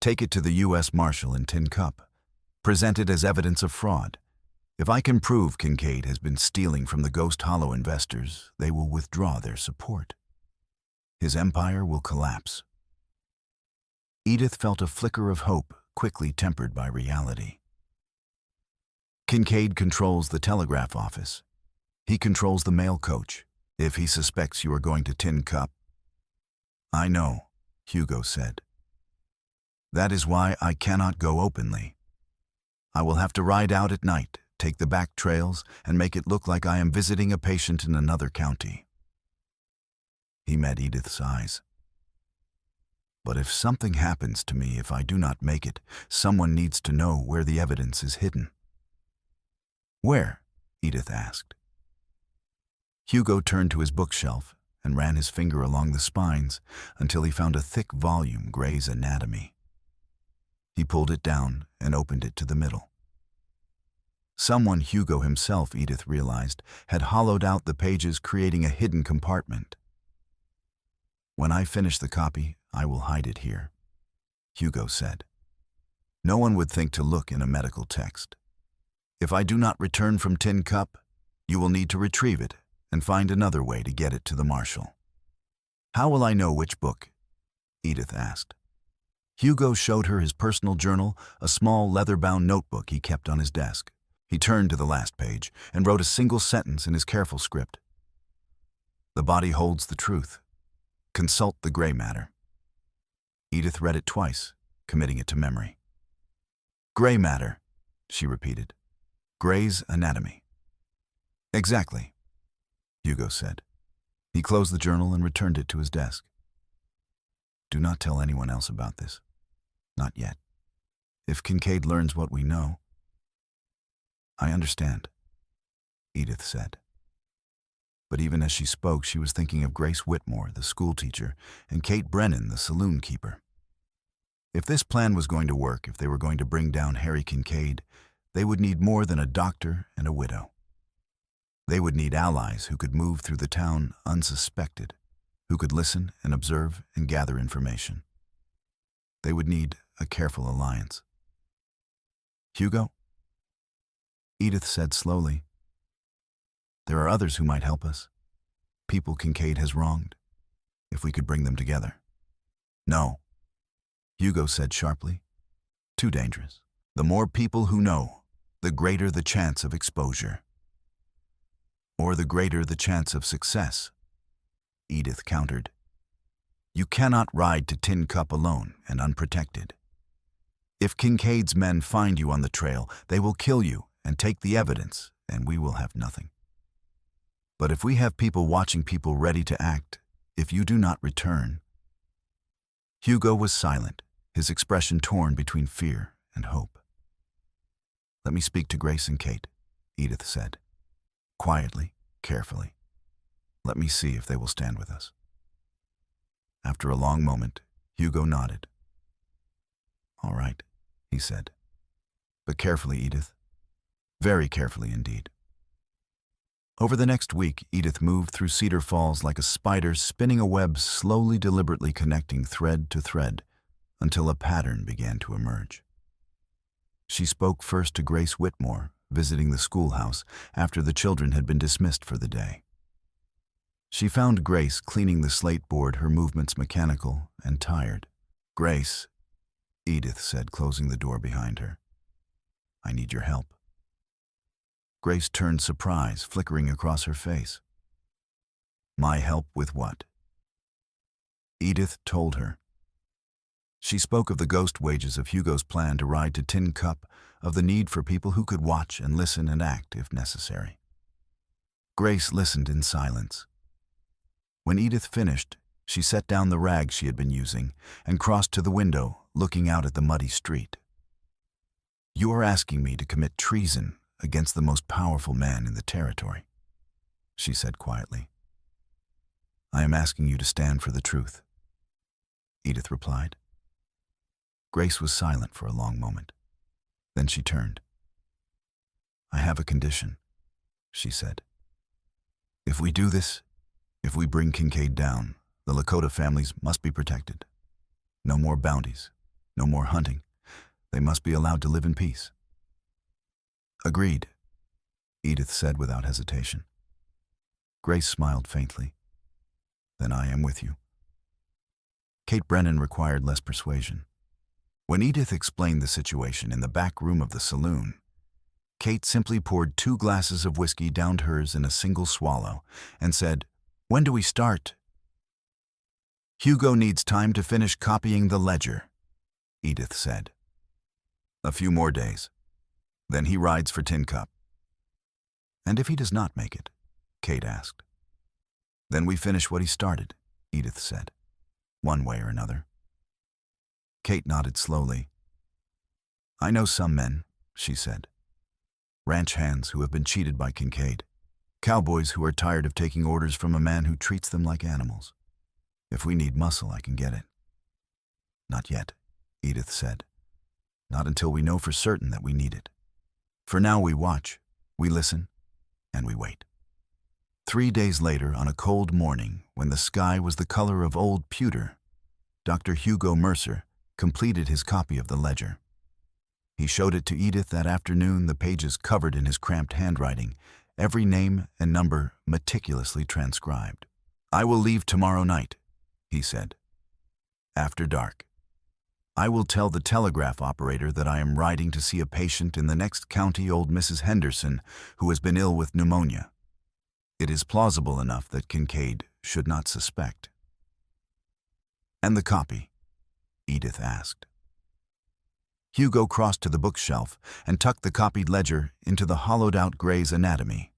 "Take it to the U.S. Marshal in Tin Cup. Present it as evidence of fraud. If I can prove Kincaid has been stealing from the Ghost Hollow investors, they will withdraw their support. His empire will collapse." Edith felt a flicker of hope, quickly tempered by reality. "Kincaid controls the telegraph office. He controls the mail coach. If he suspects you are going to Tin Cup..." "I know," Hugo said. "That is why I cannot go openly. I will have to ride out at night, take the back trails, and make it look like I am visiting a patient in another county." He met Edith's eyes. "But if something happens to me if I do not make it, someone needs to know where the evidence is hidden." "Where?" Edith asked. Hugo turned to his bookshelf and ran his finger along the spines until he found a thick volume, Gray's Anatomy. He pulled it down and opened it to the middle. Someone, Hugo himself, Edith realized, had hollowed out the pages, creating a hidden compartment. "When I finish the copy, I will hide it here," Hugo said. "No one would think to look in a medical text. If I do not return from Tin Cup, you will need to retrieve it and find another way to get it to the marshal." How will I know which book? Edith asked. Hugo showed her his personal journal, a small leather-bound notebook he kept on his desk. He turned to the last page and wrote a single sentence in his careful script. The body holds the truth. Consult the gray matter. Edith read it twice, committing it to memory. Gray matter, she repeated. Gray's anatomy. Exactly, Hugo said. He closed the journal and returned it to his desk. Do not tell anyone else about this. Not yet. If Kincaid learns what we know... I understand, Edith said. But even as she spoke, she was thinking of Grace Whitmore, the schoolteacher, and Kate Brennan, the saloon keeper. If this plan was going to work, if they were going to bring down Harry Kincaid, they would need more than a doctor and a widow. They would need allies who could move through the town unsuspected, who could listen and observe and gather information. They would need a careful alliance. Hugo? Edith said slowly. There are others who might help us. People Kincaid has wronged. If we could bring them together. No, Hugo said sharply. Too dangerous. The more people who know, the greater the chance of exposure. Or the greater the chance of success, Edith countered. You cannot ride to Tin Cup alone and unprotected. If Kincaid's men find you on the trail, they will kill you and take the evidence, and we will have nothing. But if we have people watching, people ready to act, if you do not return... Hugo was silent, his expression torn between fear and hope. Let me speak to Grace and Kate, Edith said. Quietly, carefully. Let me see if they will stand with us. After a long moment, Hugo nodded. All right, he said. But carefully, Edith. Very carefully indeed. Over the next week, Edith moved through Cedar Falls like a spider spinning a web, slowly, deliberately connecting thread to thread until a pattern began to emerge. She spoke first to Grace Whitmore, visiting the schoolhouse after the children had been dismissed for the day. She found Grace cleaning the slate board, her movements mechanical and tired. Grace, Edith said, closing the door behind her. I need your help. Grace turned, surprise flickering across her face. My help with what? Edith told her. She spoke of the ghost wages, of Hugo's plan to ride to Tin Cup, of the need for people who could watch and listen and act if necessary. Grace listened in silence. When Edith finished, she set down the rag she had been using and crossed to the window, looking out at the muddy street. You are asking me to commit treason against the most powerful man in the territory, she said quietly. I am asking you to stand for the truth, Edith replied. Grace was silent for a long moment. Then she turned. I have a condition, she said. If we do this, if we bring Kincaid down, the Lakota families must be protected. No more bounties, no more hunting. They must be allowed to live in peace. Agreed, Edith said without hesitation. Grace smiled faintly. Then I am with you. Kate Brennan required less persuasion. When Edith explained the situation in the back room of the saloon, Kate simply poured 2 glasses of whiskey down hers in a single swallow and said, When do we start? Hugo needs time to finish copying the ledger, Edith said. A few more days. Then he rides for Tin Cup. And if he does not make it? Kate asked. Then we finish what he started, Edith said. One way or another. Kate nodded slowly. I know some men, she said. Ranch hands who have been cheated by Kincaid. Cowboys who are tired of taking orders from a man who treats them like animals. If we need muscle, I can get it. Not yet, Edith said. Not until we know for certain that we need it. For now we watch, we listen, and we wait. 3 days later, on a cold morning, when the sky was the color of old pewter, Dr. Hugo Mercer completed his copy of the ledger. He showed it to Edith that afternoon, the pages covered in his cramped handwriting, every name and number meticulously transcribed. I will leave tomorrow night, he said. After dark. I will tell the telegraph operator that I am riding to see a patient in the next county, old Mrs. Henderson, who has been ill with pneumonia. It is plausible enough that Kincaid should not suspect. And the copy? Edith asked. Hugo crossed to the bookshelf and tucked the copied ledger into the hollowed-out Gray's Anatomy.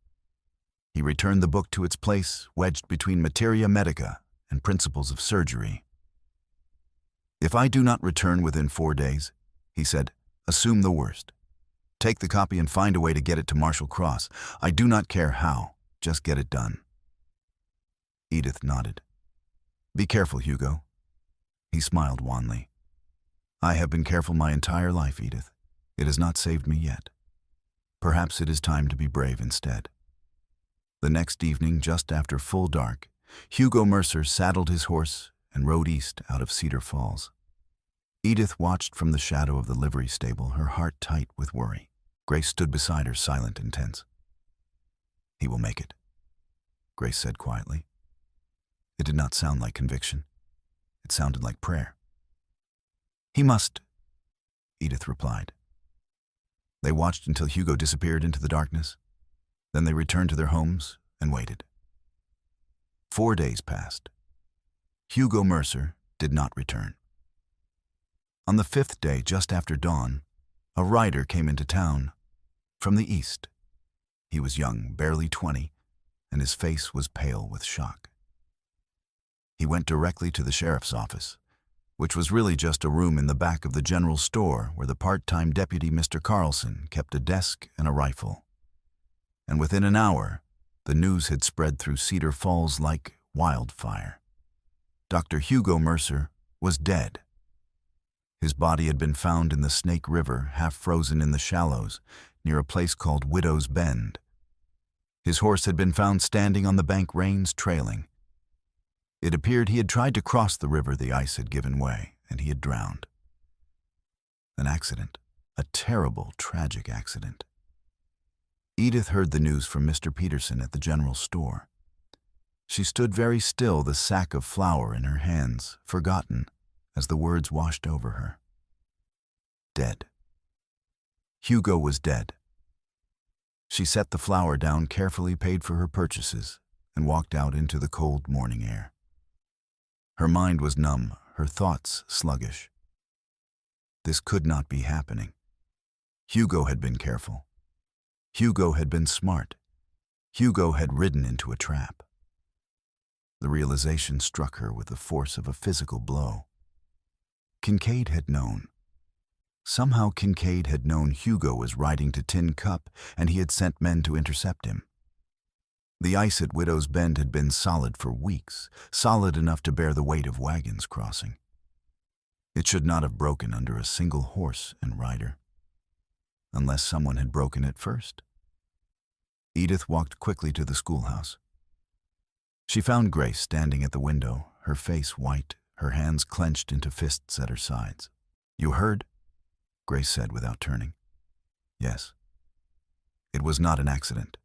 He returned the book to its place, wedged between Materia Medica and Principles of Surgery. If I do not return within 4 days, he said, assume the worst. Take the copy and find a way to get it to Marshall Cross. I do not care how, just get it done. Edith nodded. Be careful, Hugo. He smiled wanly. I have been careful my entire life, Edith. It has not saved me yet. Perhaps it is time to be brave instead. The next evening, just after full dark, Hugo Mercer saddled his horse and rode east out of Cedar Falls. Edith watched from the shadow of the livery stable, her heart tight with worry. Grace stood beside her, silent and tense. He will make it, Grace said quietly. It did not sound like conviction. It sounded like prayer. He must, Edith replied. They watched until Hugo disappeared into the darkness. Then they returned to their homes and waited. 4 days passed. Hugo Mercer did not return. On the 5th day, just after dawn, a rider came into town from the east. He was young, barely 20, and his face was pale with shock. He went directly to the sheriff's office, which was really just a room in the back of the general store where the part-time deputy, Mr. Carlson, kept a desk and a rifle. And within an hour, the news had spread through Cedar Falls like wildfire. Dr. Hugo Mercer was dead. His body had been found in the Snake River, half frozen in the shallows, near a place called Widow's Bend. His horse had been found standing on the bank, reins trailing. It appeared he had tried to cross the river. The ice had given way, and he had drowned. An accident, a terrible, tragic accident. Edith heard the news from Mr. Peterson at the general store. She stood very still, the sack of flour in her hands, forgotten, as the words washed over her. Dead. Hugo was dead. She set the flour down, carefully paid for her purchases, and walked out into the cold morning air. Her mind was numb, her thoughts sluggish. This could not be happening. Hugo had been careful. Hugo had been smart. Hugo had ridden into a trap. The realization struck her with the force of a physical blow. Kincaid had known. Somehow Kincaid had known Hugo was riding to Tin Cup, and he had sent men to intercept him. The ice at Widow's Bend had been solid for weeks, solid enough to bear the weight of wagons crossing. It should not have broken under a single horse and rider, unless someone had broken it first. Edith walked quickly to the schoolhouse. She found Grace standing at the window, her face white, her hands clenched into fists at her sides. You heard? Grace said without turning. Yes. It was not an accident.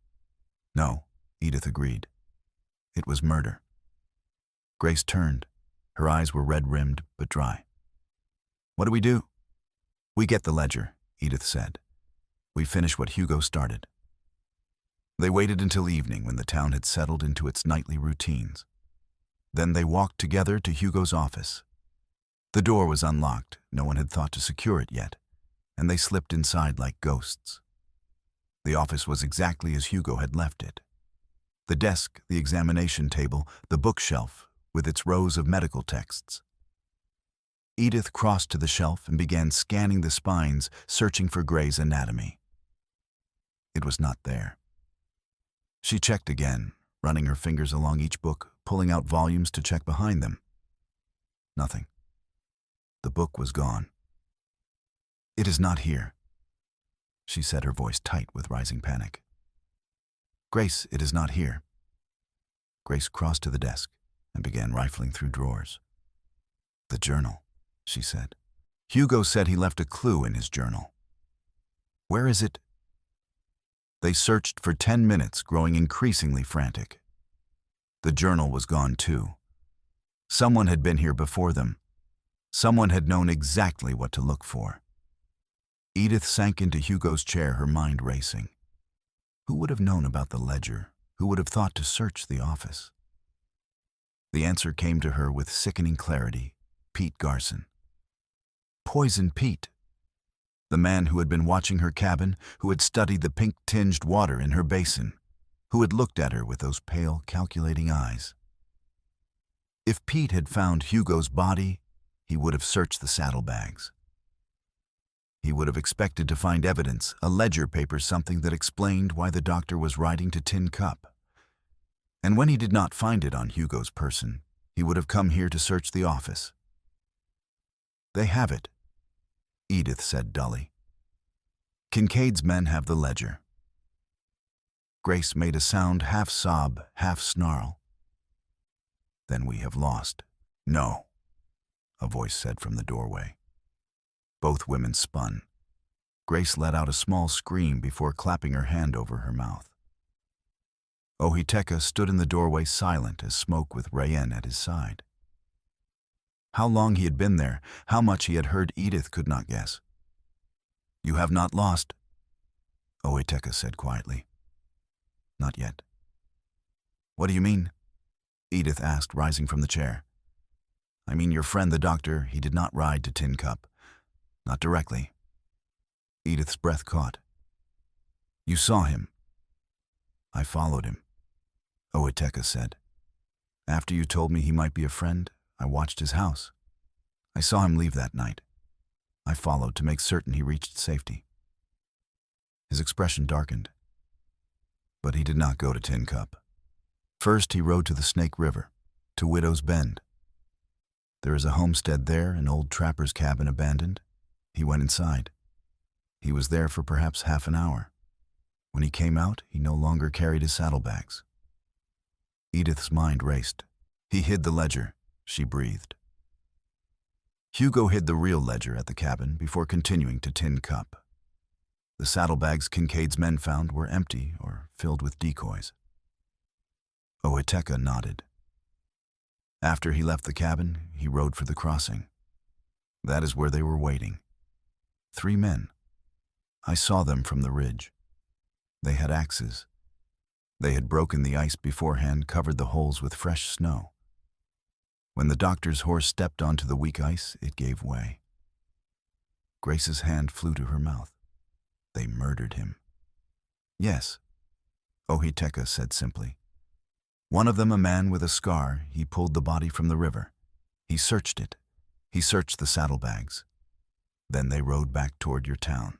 No, Edith agreed. It was murder. Grace turned. Her eyes were red-rimmed but dry. What do we do? We get the ledger, Edith said. We finish what Hugo started. They waited until evening, when the town had settled into its nightly routines. Then they walked together to Hugo's office. The door was unlocked. No one had thought to secure it yet, and they slipped inside like ghosts. The office was exactly as Hugo had left it. The desk, the examination table, the bookshelf, with its rows of medical texts. Edith crossed to the shelf and began scanning the spines, searching for Gray's Anatomy. It was not there. She checked again, running her fingers along each book, pulling out volumes to check behind them. Nothing. The book was gone. It is not here, she said, her voice tight with rising panic. Grace, it is not here. Grace crossed to the desk and began rifling through drawers. The journal, she said. Hugo said he left a clue in his journal. Where is it? They searched for 10 minutes, growing increasingly frantic. The journal was gone too. Someone had been here before them. Someone had known exactly what to look for. Edith sank into Hugo's chair, her mind racing. Who would have known about the ledger? Who would have thought to search the office? The answer came to her with sickening clarity. Pete Garson. Poison Pete. The man who had been watching her cabin, who had studied the pink-tinged water in her basin, who had looked at her with those pale, calculating eyes. If Pete had found Hugo's body, he would have searched the saddlebags. He would have expected to find evidence, a ledger paper, something that explained why the doctor was riding to Tin Cup. And when he did not find it on Hugo's person, he would have come here to search the office. They have it, Edith said dully. Kincaid's men have the ledger. Grace made a sound, half sob, half snarl. Then we have lost. No, a voice said from the doorway. Both women spun. Grace let out a small scream before clapping her hand over her mouth. Ohiteka stood in the doorway, silent as smoke, with Rayen at his side. How long he had been there, how much he had heard, Edith could not guess. You have not lost, Ohiteka said quietly. Not yet. What do you mean? Edith asked, rising from the chair. I mean your friend the doctor, he did not ride to Tin Cup. Not directly. Edith's breath caught. You saw him. I followed him, Ohiteka said. After you told me he might be a friend, I watched his house. I saw him leave that night. I followed to make certain he reached safety. His expression darkened. But he did not go to Tin Cup. First he rode to the Snake River, to Widow's Bend. There is a homestead there, an old trapper's cabin abandoned. He went inside. He was there for perhaps half an hour. When he came out, he no longer carried his saddlebags. Edith's mind raced. He hid the ledger, she breathed. Hugo hid the real ledger at the cabin before continuing to Tin Cup. The saddlebags Kincaid's men found were empty or filled with decoys. Ohiteka nodded. After he left the cabin, he rode for the crossing. That is where they were waiting. 3 men. I saw them from the ridge. They had axes. They had broken the ice beforehand, covered the holes with fresh snow. When the doctor's horse stepped onto the weak ice, it gave way. Grace's hand flew to her mouth. They murdered him. Yes, Ohiteka said simply. One of them, a man with a scar, he pulled the body from the river. He searched it. He searched the saddlebags. Then they rode back toward your town.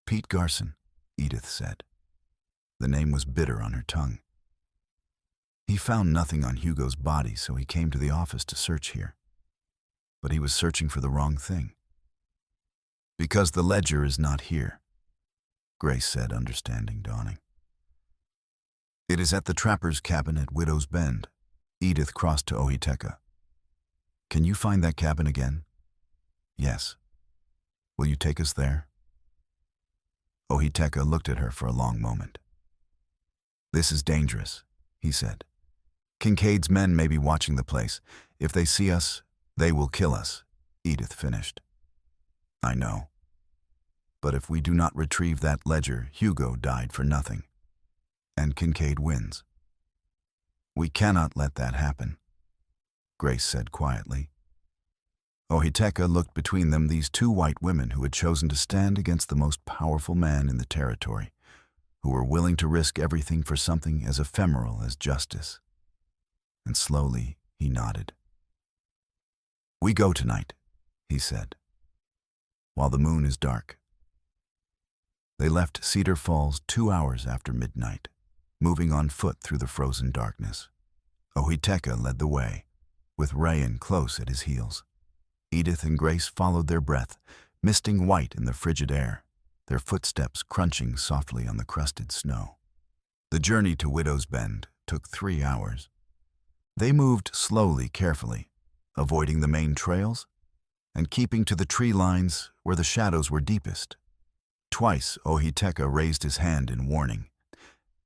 Pete Garson, Edith said. The name was bitter on her tongue. He found nothing on Hugo's body, so he came to the office to search here. But he was searching for the wrong thing. Because the ledger is not here, Grace said, understanding dawning. It is at the trapper's cabin at Widow's Bend. Edith crossed to Ohiteka. Can you find that cabin again? Yes. Will you take us there? Ohiteka looked at her for a long moment. This is dangerous, he said. Kincaid's men may be watching the place. If they see us, they will kill us, Edith finished. I know. But if we do not retrieve that ledger, Hugo died for nothing. And Kincaid wins. We cannot let that happen, Grace said quietly. Ohiteka looked between them, these 2 white women who had chosen to stand against the most powerful man in the territory, who were willing to risk everything for something as ephemeral as justice. And slowly he nodded. We go tonight, he said, while the moon is dark. They left Cedar Falls 2 hours after midnight, moving on foot through the frozen darkness. Ohiteka led the way, with Rayen close at his heels. Edith and Grace followed their breath, misting white in the frigid air, their footsteps crunching softly on the crusted snow. The journey to Widow's Bend took 3 hours. They moved slowly, carefully, avoiding the main trails and keeping to the tree lines where the shadows were deepest. Twice Ohiteka raised his hand in warning,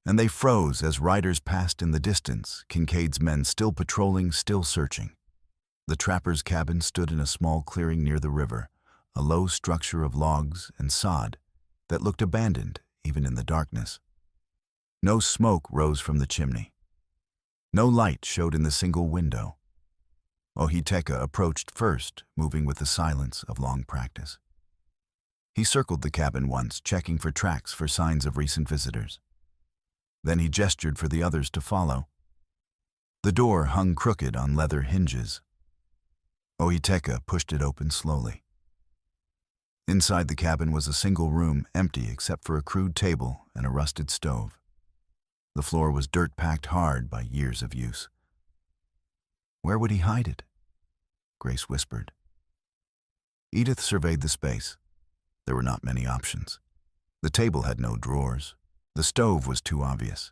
and they froze as riders passed in the distance, Kincaid's men still patrolling, still searching. The trapper's cabin stood in a small clearing near the river, a low structure of logs and sod that looked abandoned even in the darkness. No smoke rose from the chimney. No light showed in the single window. Ohiteka approached first, moving with the silence of long practice. He circled the cabin once, checking for tracks for signs of recent visitors. Then he gestured for the others to follow. The door hung crooked on leather hinges. Ohiteka pushed it open slowly. Inside the cabin was a single room, empty except for a crude table and a rusted stove. The floor was dirt-packed hard by years of use. Where would he hide it? Grace whispered. Edith surveyed the space. There were not many options. The table had no drawers. The stove was too obvious.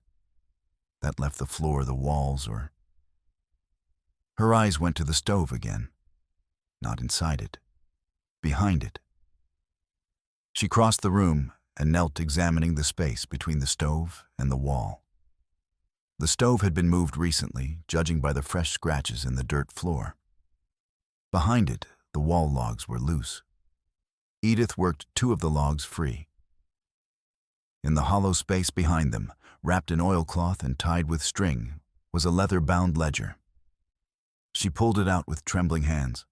That left the floor, the walls, or... Her eyes went to the stove again. Not inside it. Behind it. She crossed the room and knelt examining the space between the stove and the wall. The stove had been moved recently, judging by the fresh scratches in the dirt floor. Behind it, the wall logs were loose. Edith worked 2 of the logs free. In the hollow space behind them, wrapped in oilcloth and tied with string, was a leather-bound ledger. She pulled it out with trembling hands,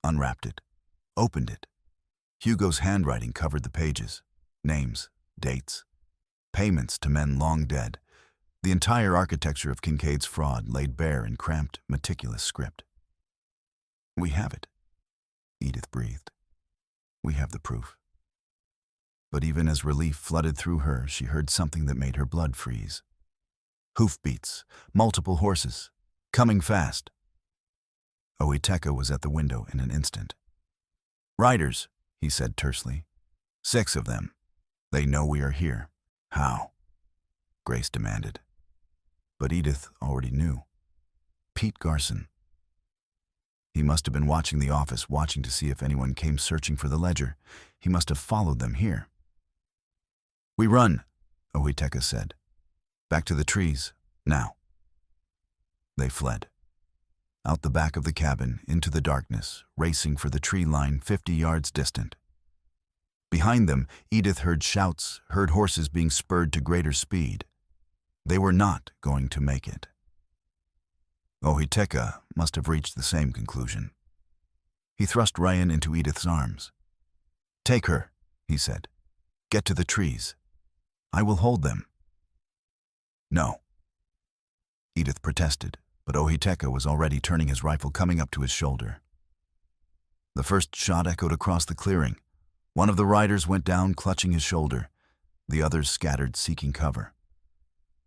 unwrapped it, opened it. Hugo's handwriting covered the pages. Names, dates, payments to men long dead. The entire architecture of Kincaid's fraud laid bare in cramped, meticulous script. We have it, Edith breathed. We have the proof. But even as relief flooded through her, she heard something that made her blood freeze. Hoofbeats, multiple horses, coming fast. Ohiteka was at the window in an instant. Riders, he said tersely. 6 of them. They know we are here. How? Grace demanded. But Edith already knew. Pete Garson. He must have been watching the office, watching to see if anyone came searching for the ledger. He must have followed them here. We run, Ohiteka said. Back to the trees, now. They fled. Out the back of the cabin, into the darkness, racing for the tree line 50 yards distant. Behind them, Edith heard shouts, heard horses being spurred to greater speed. They were not going to make it. Ohiteka must have reached the same conclusion. He thrust Ryan into Edith's arms. Take her, he said. Get to the trees. I will hold them. No. Edith protested, but Ohiteka was already turning his rifle, coming up to his shoulder. The first shot echoed across the clearing. One of the riders went down, clutching his shoulder. The others scattered, seeking cover.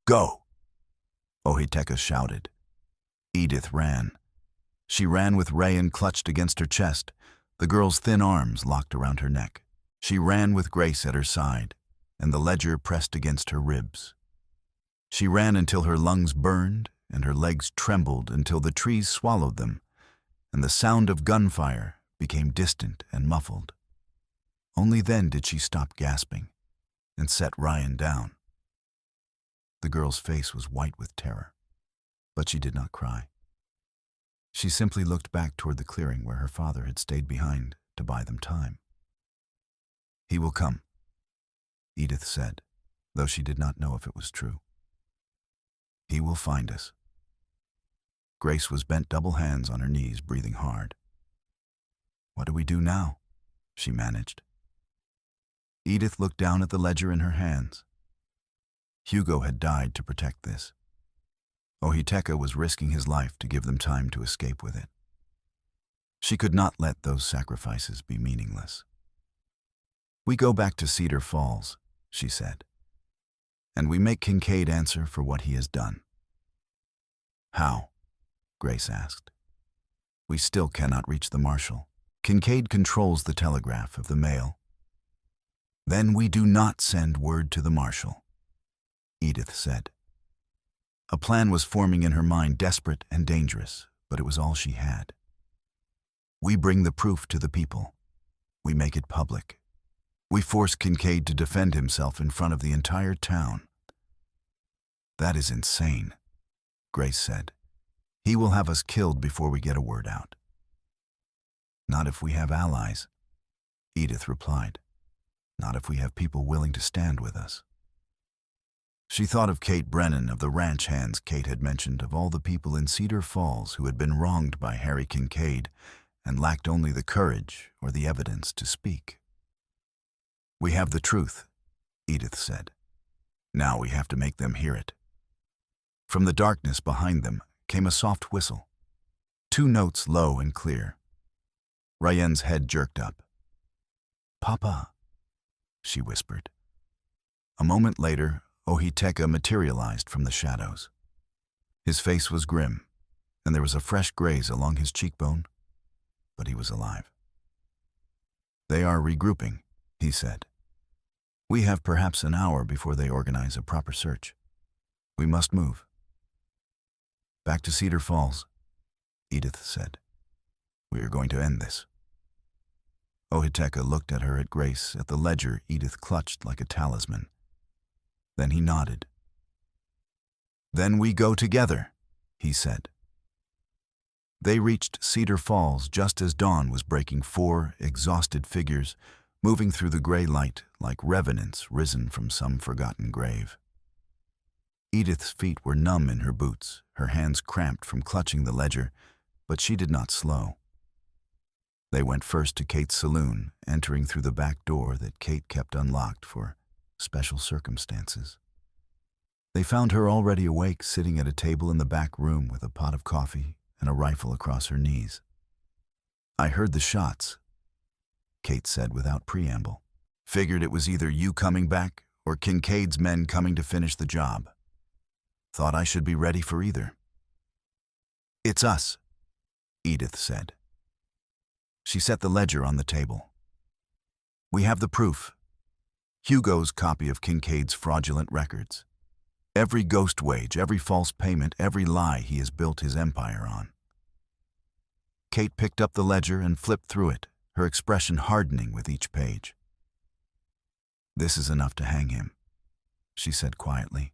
Go! Ohiteka shouted. Edith ran. She ran with Rayan clutched against her chest, the girl's thin arms locked around her neck. She ran with Grace at her side, and the ledger pressed against her ribs. She ran until her lungs burned and her legs trembled, until the trees swallowed them, and the sound of gunfire became distant and muffled. Only then did she stop gasping and set Ryan down. The girl's face was white with terror, but she did not cry. She simply looked back toward the clearing where her father had stayed behind to buy them time. He will come, Edith said, though she did not know if it was true. He will find us. Grace was bent double hands on her knees, breathing hard. What do we do now? She managed. Edith looked down at the ledger in her hands. Hugo had died to protect this. Ohiteka was risking his life to give them time to escape with it. She could not let those sacrifices be meaningless. We go back to Cedar Falls, she said, and we make Kincaid answer for what he has done. How? Grace asked. We still cannot reach the marshal. Kincaid controls the telegraph of the mail. Then we do not send word to the marshal, Edith said. A plan was forming in her mind, desperate and dangerous, but it was all she had. We bring the proof to the people. We make it public. We force Kincaid to defend himself in front of the entire town. That is insane, Grace said. He will have us killed before we get a word out. Not if we have allies, Edith replied. Not if we have people willing to stand with us. She thought of Kate Brennan, of the ranch hands Kate had mentioned, of all the people in Cedar Falls who had been wronged by Harry Kincaid and lacked only the courage or the evidence to speak. We have the truth, Edith said. Now we have to make them hear it. From the darkness behind them came a soft whistle, 2 notes low and clear. Ryan's head jerked up. Papa, she whispered. A moment later, Ohiteka materialized from the shadows. His face was grim, and there was a fresh graze along his cheekbone, but he was alive. They are regrouping, he said. We have perhaps an hour before they organize a proper search. We must move. Back to Cedar Falls, Edith said. We are going to end this. Ohiteka looked at her, at Grace, at the ledger Edith clutched like a talisman. Then he nodded. Then we go together, he said. They reached Cedar Falls just as dawn was breaking, 4 exhausted figures moving through the gray light like revenants risen from some forgotten grave. Edith's feet were numb in her boots, her hands cramped from clutching the ledger, but she did not slow. They went first to Kate's saloon, entering through the back door that Kate kept unlocked for special circumstances. They found her already awake, sitting at a table in the back room with a pot of coffee and a rifle across her knees. I heard the shots, Kate said without preamble. Figured it was either you coming back or Kincaid's men coming to finish the job. Thought I should be ready for either. It's us, Edith said. She set the ledger on the table. We have the proof. Hugo's copy of Kincaid's fraudulent records. Every ghost wage, every false payment, every lie he has built his empire on. Kate picked up the ledger and flipped through it, her expression hardening with each page. This is enough to hang him, she said quietly.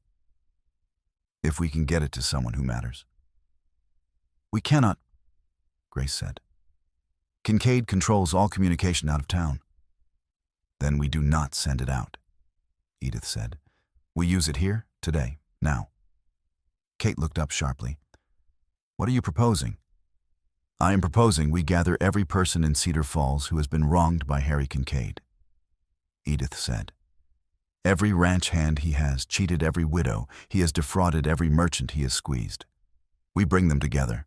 If we can get it to someone who matters. We cannot, Grace said. Kincaid controls all communication out of town. Then we do not send it out, Edith said. We use it here, today, now. Kate looked up sharply. What are you proposing? I am proposing we gather every person in Cedar Falls who has been wronged by Harry Kincaid, Edith said. Every ranch hand he has cheated every widow, he has defrauded every merchant he has squeezed. We bring them together.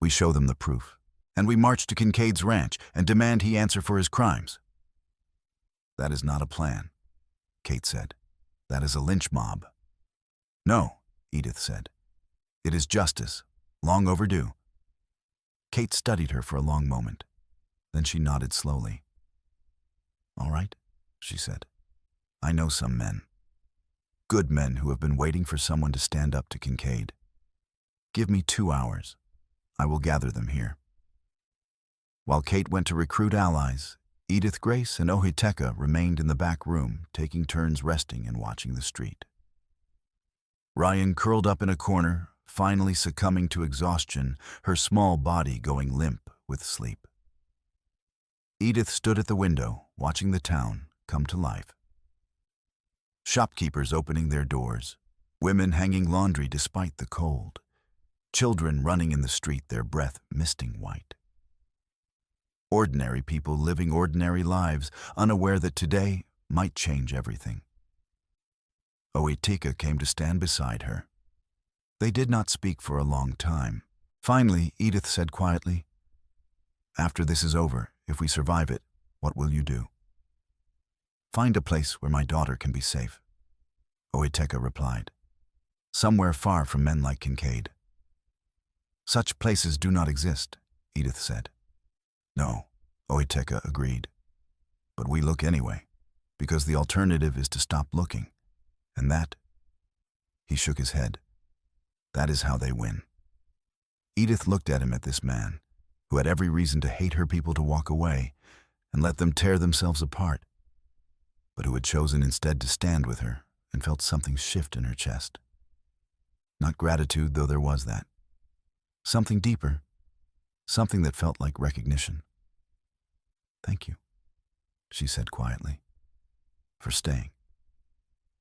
We show them the proof. And we march to Kincaid's ranch and demand he answer for his crimes. That is not a plan, Kate said. That is a lynch mob. No, Edith said. It is justice, long overdue. Kate studied her for a long moment. Then she nodded slowly. All right, she said. I know some men. Good men who have been waiting for someone to stand up to Kincaid. Give me 2 hours. I will gather them here. While Kate went to recruit allies, Edith, Grace, and Ohiteka remained in the back room, taking turns resting and watching the street. Ryan curled up in a corner, finally succumbing to exhaustion, her small body going limp with sleep. Edith stood at the window, watching the town come to life. Shopkeepers opening their doors, women hanging laundry despite the cold, children running in the street, their breath misting white. Ordinary people living ordinary lives, unaware that today might change everything. Ohiteka came to stand beside her. They did not speak for a long time. Finally, Edith said quietly, After this is over, if we survive it, what will you do? Find a place where my daughter can be safe, Ohiteka replied. Somewhere far from men like Kincaid. Such places do not exist, Edith said. No, Ohiteka agreed. But we look anyway, because the alternative is to stop looking. And that, he shook his head, that is how they win. Edith looked at him, at this man, who had every reason to hate her people, to walk away and let them tear themselves apart, but who had chosen instead to stand with her, and felt something shift in her chest. Not gratitude, though there was that. Something deeper, something that felt like recognition. "Thank you," she said quietly, "for staying,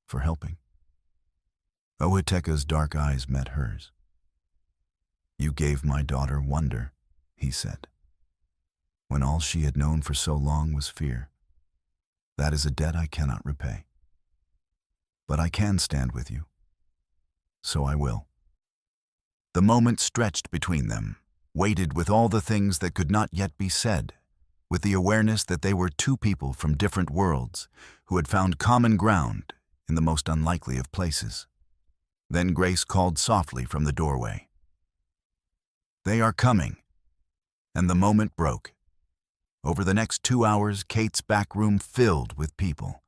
for helping." Ohiteka's dark eyes met hers. "You gave my daughter wonder," he said, "when all she had known for so long was fear. That is a debt I cannot repay. But I can stand with you. So I will." The moment stretched between them, weighted with all the things that could not yet be said, with the awareness that they were two people from different worlds who had found common ground in the most unlikely of places. Then Grace called softly from the doorway, "They are coming." And the moment broke. Over the next 2 hours, Kate's back room filled with people.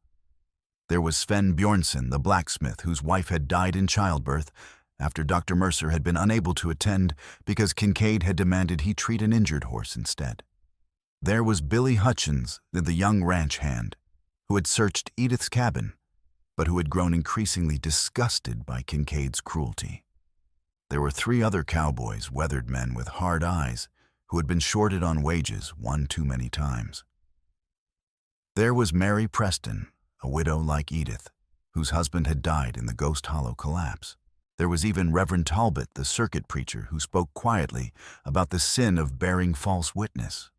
There was Sven Bjornsson, the blacksmith whose wife had died in childbirth after Dr. Mercer had been unable to attend because Kincaid had demanded he treat an injured horse instead. There was Billy Hutchins, the young ranch hand, who had searched Edith's cabin, but who had grown increasingly disgusted by Kincaid's cruelty. There were 3 other cowboys, weathered men with hard eyes, who had been shorted on wages one too many times. There was Mary Preston, a widow like Edith, whose husband had died in the Ghost Hollow collapse. There was even Reverend Talbot, the circuit preacher, who spoke quietly about the sin of bearing false witness.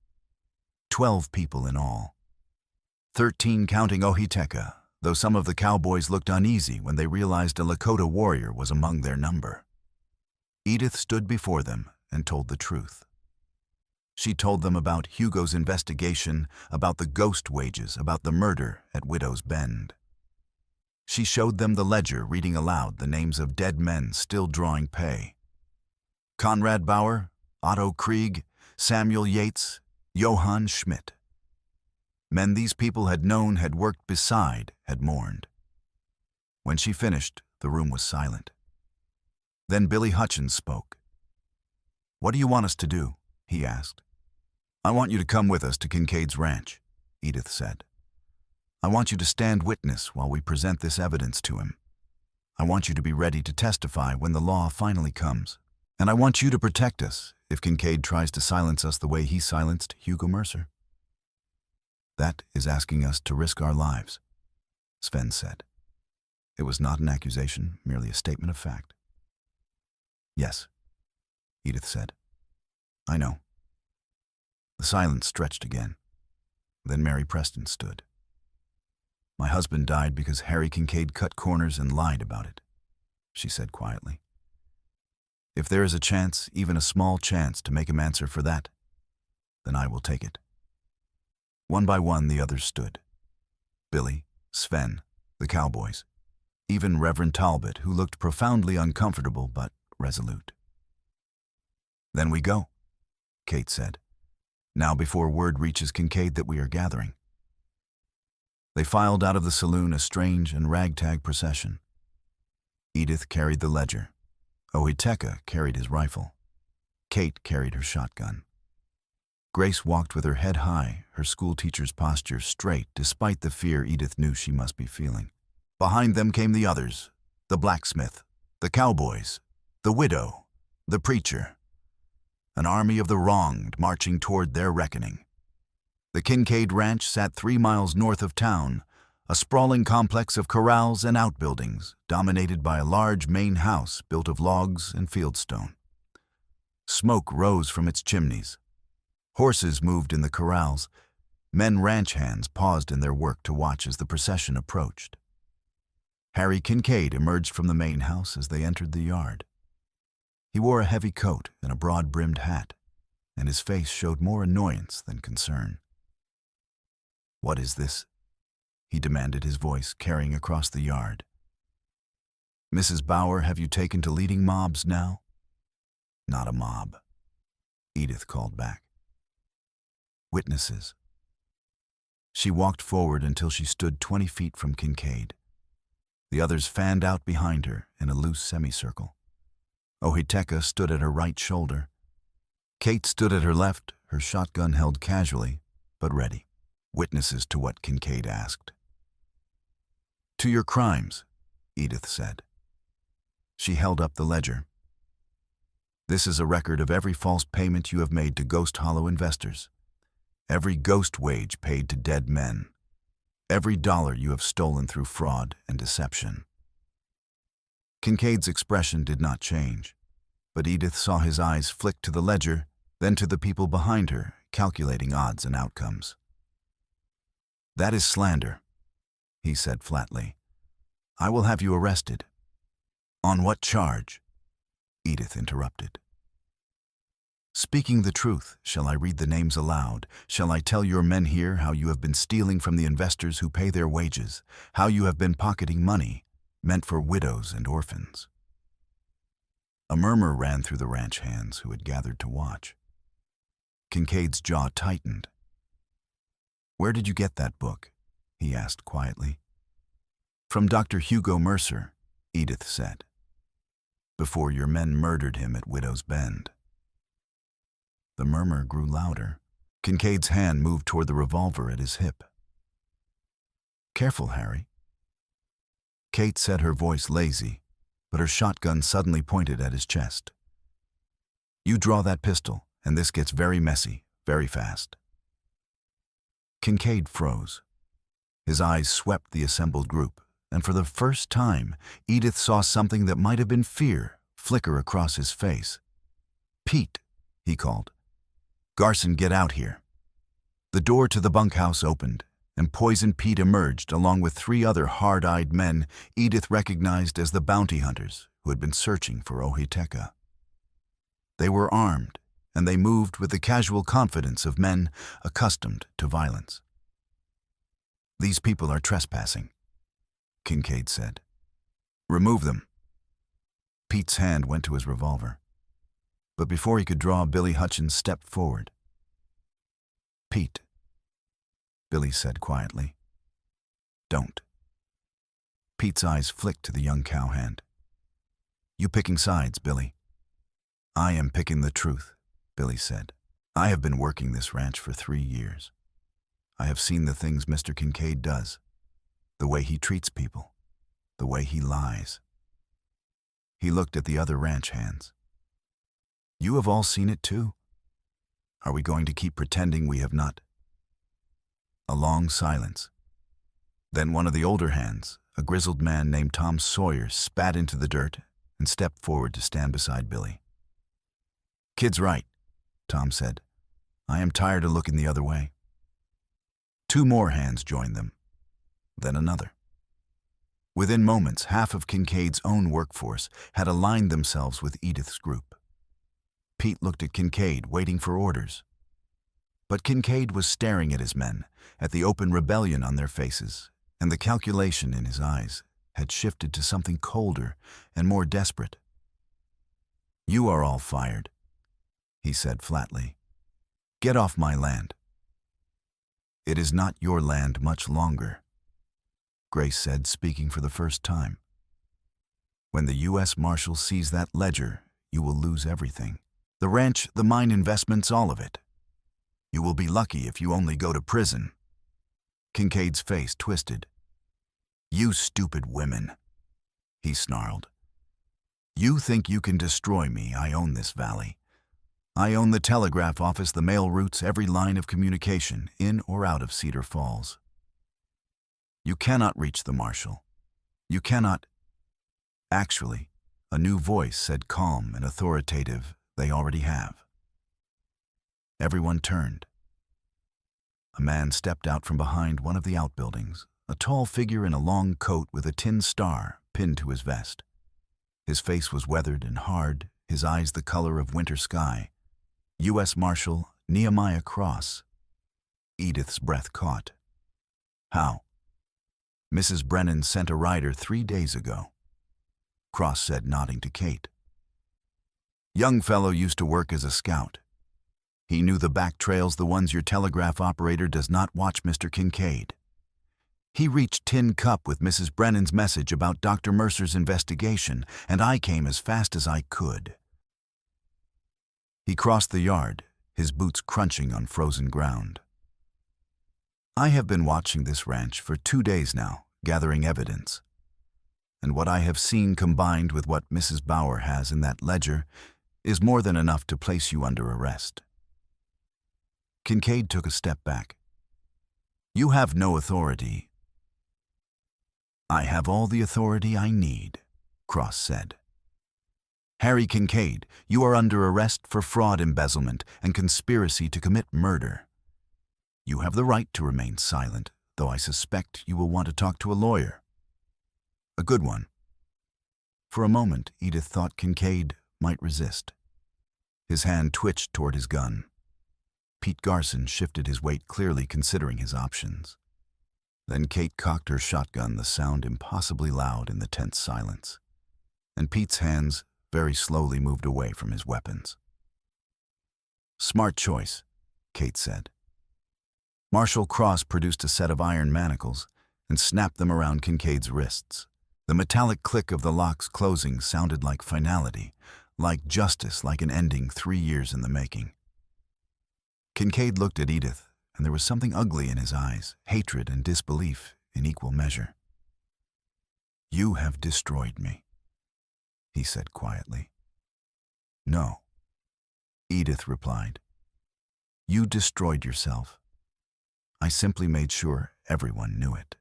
12 people in all. 13 counting Ohiteka, though some of the cowboys looked uneasy when they realized a Lakota warrior was among their number. Edith stood before them and told the truth. She told them about Hugo's investigation, about the ghost wages, about the murder at Widow's Bend. She showed them the ledger, reading aloud the names of dead men still drawing pay. Conrad Bauer, Otto Krieg, Samuel Yates, Johann Schmidt. Men these people had known, had worked beside, had mourned. When she finished, the room was silent. Then Billy Hutchins spoke. "What do you want us to do?" he asked. "I want you to come with us to Kincaid's ranch," Edith said. "I want you to stand witness while we present this evidence to him. I want you to be ready to testify when the law finally comes. And I want you to protect us if Kincaid tries to silence us the way he silenced Hugo Mercer." "That is asking us to risk our lives," Sven said. It was not an accusation, merely a statement of fact. "Yes," Edith said. "I know." The silence stretched again. Then Mary Preston stood. "My husband died because Harry Kincaid cut corners and lied about it," she said quietly. "If there is a chance, even a small chance, to make him answer for that, then I will take it." One by one, the others stood. Billy, Sven, the cowboys, even Reverend Talbot, who looked profoundly uncomfortable but resolute. "Then we go," Kate said, "now before word reaches Kincaid that we are gathering." They filed out of the saloon, a strange and ragtag procession. Edith carried the ledger. Ohiteka carried his rifle. Kate carried her shotgun. Grace walked with her head high, her schoolteacher's posture straight despite the fear Edith knew she must be feeling. Behind them came the others, the blacksmith, the cowboys, the widow, the preacher. An army of the wronged marching toward their reckoning. The Kincaid Ranch sat 3 miles north of town, a sprawling complex of corrals and outbuildings, dominated by a large main house built of logs and fieldstone. Smoke rose from its chimneys. Horses moved in the corrals. Men ranch hands paused in their work to watch as the procession approached. Harry Kincaid emerged from the main house as they entered the yard. He wore a heavy coat and a broad-brimmed hat, and his face showed more annoyance than concern. "What is this?" he demanded, his voice carrying across the yard. "Mrs. Bauer, have you taken to leading mobs now?" "Not a mob," Edith called back. "Witnesses." She walked forward until she stood 20 feet from Kincaid. The others fanned out behind her in a loose semicircle. Ohiteka stood at her right shoulder. Kate stood at her left, her shotgun held casually, but ready. Witnesses to what Kincaid asked. "To your crimes," Edith said. She held up the ledger. This is a record of every false payment you have made to Ghost Hollow investors, every ghost wage paid to dead men, every dollar you have stolen through fraud and deception. Kincaid's expression did not change, but Edith saw his eyes flick to the ledger, then to the people behind her, calculating odds and outcomes. "That is slander," he said flatly. "I will have you arrested." "On what charge?" Edith interrupted. "Speaking the truth, shall I read the names aloud? Shall I tell your men here how you have been stealing from the investors who pay their wages, how you have been pocketing money meant for widows and orphans?" A murmur ran through the ranch hands who had gathered to watch. Kincaid's jaw tightened. "Where did you get that book?" he asked quietly. "From Dr. Hugo Mercer," Edith said, "before your men murdered him at Widow's Bend." The murmur grew louder. Kincaid's hand moved toward the revolver at his hip. "Careful, Harry." Kate said, her voice lazy, but her shotgun suddenly pointed at his chest. "You draw that pistol, and this gets very messy, very fast." Kincaid froze. His eyes swept the assembled group, and for the first time, Edith saw something that might have been fear flicker across his face. "Pete," he called. "Garson, get out here." The door to the bunkhouse opened, and Poison Pete emerged along with 3 other hard-eyed men Edith recognized as the bounty hunters who had been searching for Ohiteka. They were armed, and they moved with the casual confidence of men accustomed to violence. "These people are trespassing," Kincaid said. "Remove them." Pete's hand went to his revolver, but before he could draw, Billy Hutchins stepped forward. "Pete," Billy said quietly. "Don't." Pete's eyes flicked to the young cowhand. "You picking sides, Billy?" "I am picking the truth," Billy said. "I have been working this ranch for 3 years. I have seen the things Mr. Kincaid does, the way he treats people, the way he lies." He looked at the other ranch hands. "You have all seen it too? Are we going to keep pretending we have not?" A long silence. Then one of the older hands, a grizzled man named Tom Sawyer, spat into the dirt and stepped forward to stand beside Billy. "Kid's right," Tom said. "I am tired of looking the other way." 2 more hands joined them, then another. Within moments, half of Kincaid's own workforce had aligned themselves with Edith's group. Pete looked at Kincaid, waiting for orders. But Kincaid was staring at his men, at the open rebellion on their faces, and the calculation in his eyes had shifted to something colder and more desperate. "You are all fired," he said flatly. "Get off my land." "It is not your land much longer," Grace said, speaking for the first time. "When the U.S. Marshal sees that ledger, you will lose everything. The ranch, the mine investments, all of it. You will be lucky if you only go to prison." Kincaid's face twisted. "You stupid women," he snarled. "You think you can destroy me. I own this valley. I own the telegraph office, the mail routes, every line of communication, in or out of Cedar Falls. You cannot reach the marshal. You cannot—" Actually, a new voice said, calm and authoritative, "They already have." Everyone turned. A man stepped out from behind one of the outbuildings, a tall figure in a long coat with a tin star pinned to his vest. His face was weathered and hard, his eyes the color of winter sky. U.S. Marshal Nehemiah Cross. Edith's breath caught. "How?" "Mrs. Brennan sent a rider 3 days ago," Cross said, nodding to Kate. "Young fellow used to work as a scout. He knew the back trails, the ones your telegraph operator does not watch, Mr. Kincaid. He reached Tin Cup with Mrs. Brennan's message about Dr. Mercer's investigation, and I came as fast as I could." He crossed the yard, his boots crunching on frozen ground. "I have been watching this ranch for 2 days now, gathering evidence. and what I have seen combined with what Mrs. Bauer has in that ledger is more than enough to place you under arrest." Kincaid took a step back. "You have no authority." "I have all the authority I need," Cross said. "Harry Kincaid, you are under arrest for fraud, embezzlement, and conspiracy to commit murder. You have the right to remain silent, though I suspect you will want to talk to a lawyer. A good one." For a moment, Edith thought Kincaid might resist. His hand twitched toward his gun. Pete Garson shifted his weight, clearly considering his options. Then Kate cocked her shotgun, the sound impossibly loud in the tense silence. And Pete's hands very slowly moved away from his weapons. "Smart choice," Kate said. Marshal Cross produced a set of iron manacles and snapped them around Kincaid's wrists. The metallic click of the locks closing sounded like finality, like justice, like an ending 3 years in the making. Kincaid looked at Edith, and there was something ugly in his eyes, hatred and disbelief in equal measure. "You have destroyed me," he said quietly. "No," Edith replied. "You destroyed yourself. I simply made sure everyone knew it."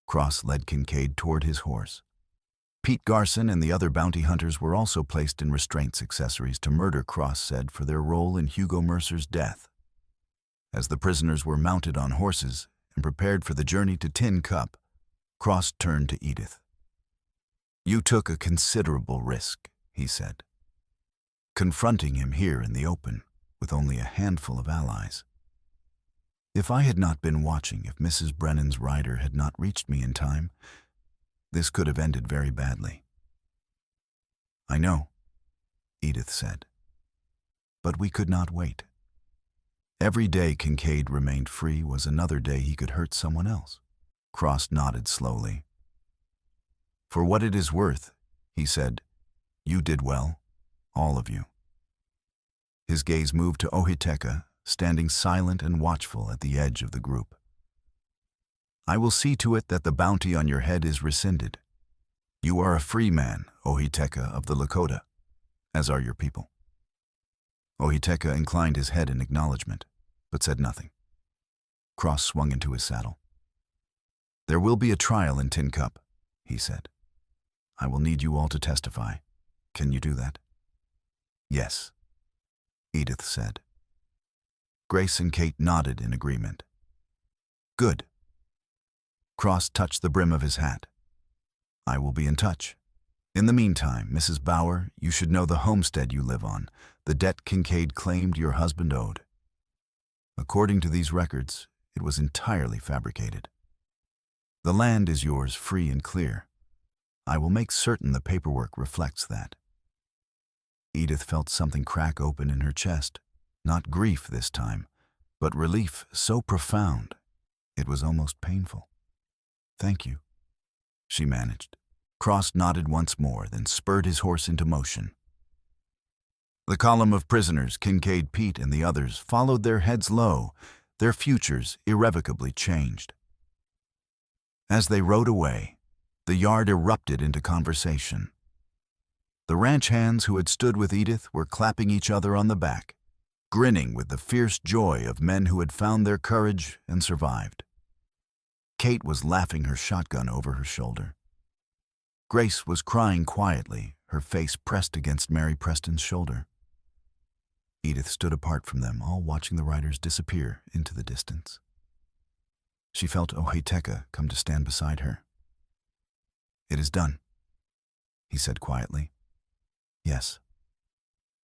Cross led Kincaid toward his horse. Pete Garson and the other bounty hunters were also placed in restraints accessories to murder, Cross said, for their role in Hugo Mercer's death. As the prisoners were mounted on horses and prepared for the journey to Tin Cup, Cross turned to Edith. "You took a considerable risk," he said, "confronting him here in the open with only a handful of allies. If I had not been watching, if Mrs. Brennan's rider had not reached me in time, this could have ended very badly." "I know," Edith said. "But we could not wait. Every day Kincaid remained free was another day he could hurt someone else." Cross nodded slowly. "For what it is worth," he said, "you did well, all of you." His gaze moved to Ohiteka, standing silent and watchful at the edge of the group. "I will see to it that the bounty on your head is rescinded. You are a free man, Ohiteka of the Lakota, as are your people." Ohiteka inclined his head in acknowledgement, but said nothing. Cross swung into his saddle. "There will be a trial in Tin Cup," he said. "I will need you all to testify. Can you do that?" "Yes," Edith said. Grace and Kate nodded in agreement. "Good." Cross touched the brim of his hat. "I will be in touch. In the meantime, Mrs. Bauer, you should know the homestead you live on, the debt Kincaid claimed your husband owed. According to these records, it was entirely fabricated. The land is yours free and clear. I will make certain the paperwork reflects that." Edith felt something crack open in her chest, not grief this time, but relief so profound it was almost painful. "Thank you," she managed. Cross nodded once more, then spurred his horse into motion. The column of prisoners, Kincaid, Pete, and the others, followed, their heads low, their futures irrevocably changed. As they rode away, the yard erupted into conversation. The ranch hands who had stood with Edith were clapping each other on the back, grinning with the fierce joy of men who had found their courage and survived. Kate was laughing her shotgun over her shoulder. Grace was crying quietly, her face pressed against Mary Preston's shoulder. Edith stood apart from them, all watching the riders disappear into the distance. She felt Ohiteka come to stand beside her. "It is done," he said quietly. "Yes,"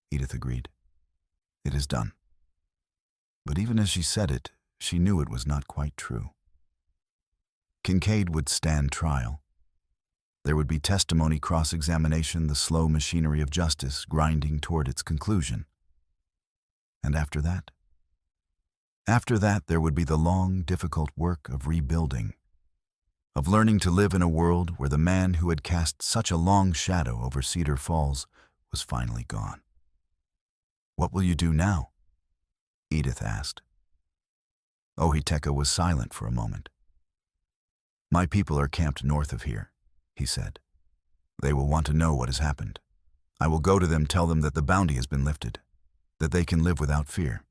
Edith agreed. "It is done." But even as she said it, she knew it was not quite true. Kincaid would stand trial. There would be testimony, cross-examination, the slow machinery of justice grinding toward its conclusion. And after that? After that, there would be the long, difficult work of rebuilding, of learning to live in a world where the man who had cast such a long shadow over Cedar Falls was finally gone. "What will you do now?" Edith asked. Ohiteka was silent for a moment. "My people are camped north of here," he said. "They will want to know what has happened. I will go to them, tell them that the bounty has been lifted, that they can live without fear."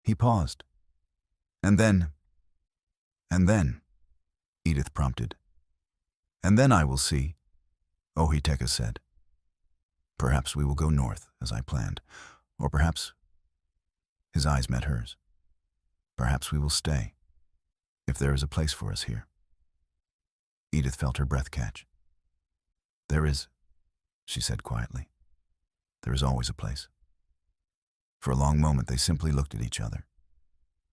He paused. And then, Edith prompted. "And then I will see," Ohiteka said. "Perhaps we will go north, as I planned. Or perhaps—" His eyes met hers. "Perhaps we will stay, if there is a place for us here." Edith felt her breath catch. "There is," she said quietly. "There is always a place." For a long moment they simply looked at each other.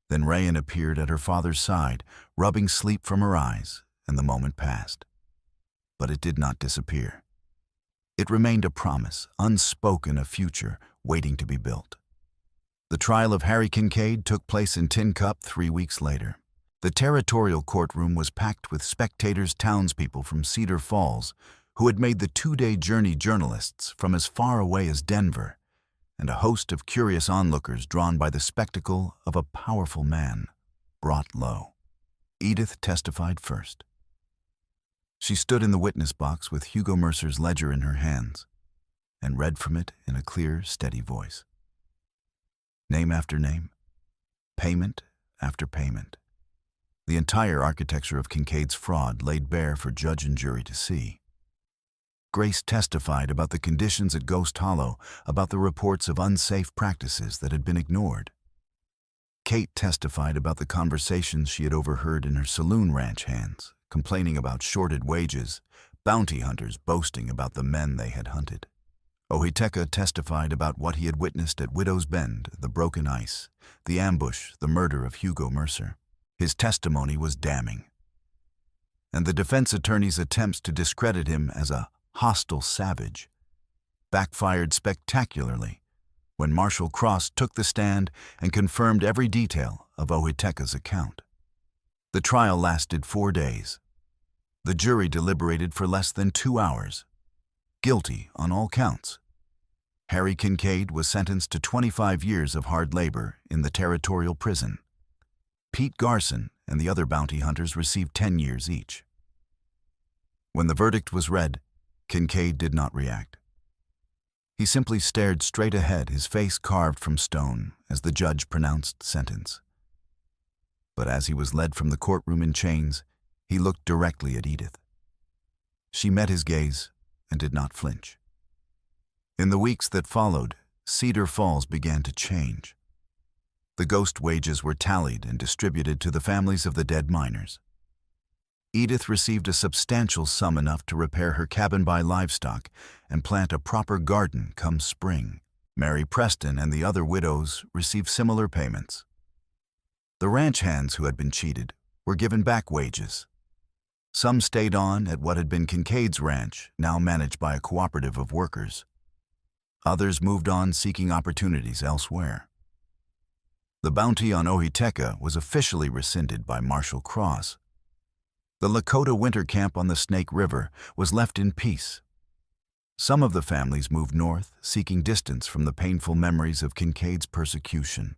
Then Rayan appeared at her father's side, rubbing sleep from her eyes, and the moment passed. But it did not disappear. It remained a promise, unspoken, a future waiting to be built. The trial of Harry Kincaid took place in Tin Cup 3 weeks later. The territorial courtroom was packed with spectators, townspeople from Cedar Falls, who had made the 2-day journey, journalists from as far away as Denver, and a host of curious onlookers drawn by the spectacle of a powerful man brought low. Edith testified first. She stood in the witness box with Hugo Mercer's ledger in her hands and read from it in a clear, steady voice. Name after name, payment after payment. The entire architecture of Kincaid's fraud laid bare for judge and jury to see. Grace testified about the conditions at Ghost Hollow, about the reports of unsafe practices that had been ignored. Kate testified about the conversations she had overheard in her saloon ranch hands, complaining about shorted wages, bounty hunters boasting about the men they had hunted. Ohiteka testified about what he had witnessed at Widow's Bend, the broken ice, the ambush, the murder of Hugo Mercer. His testimony was damning. And the defense attorney's attempts to discredit him as a hostile savage backfired spectacularly when Marshal Cross took the stand and confirmed every detail of Ohiteka's account. The trial lasted 4 days. The jury deliberated for less than 2 hours. Guilty on all counts. Harry Kincaid was sentenced to 25 years of hard labor in the territorial prison. Pete Garson and the other bounty hunters received 10 years each. When the verdict was read, Kincaid did not react. He simply stared straight ahead, his face carved from stone, as the judge pronounced sentence. But as he was led from the courtroom in chains, he looked directly at Edith. She met his gaze and did not flinch. In the weeks that followed, Cedar Falls began to change. The ghost wages were tallied and distributed to the families of the dead miners. Edith received a substantial sum, enough to repair her cabin-by livestock and plant a proper garden come spring. Mary Preston and the other widows received similar payments. The ranch hands who had been cheated were given back wages. Some stayed on at what had been Kincaid's ranch, now managed by a cooperative of workers. Others moved on, seeking opportunities elsewhere. The bounty on Ohiteka was officially rescinded by Marshal Cross. The Lakota winter camp on the Snake River was left in peace. Some of the families moved north, seeking distance from the painful memories of Kincaid's persecution.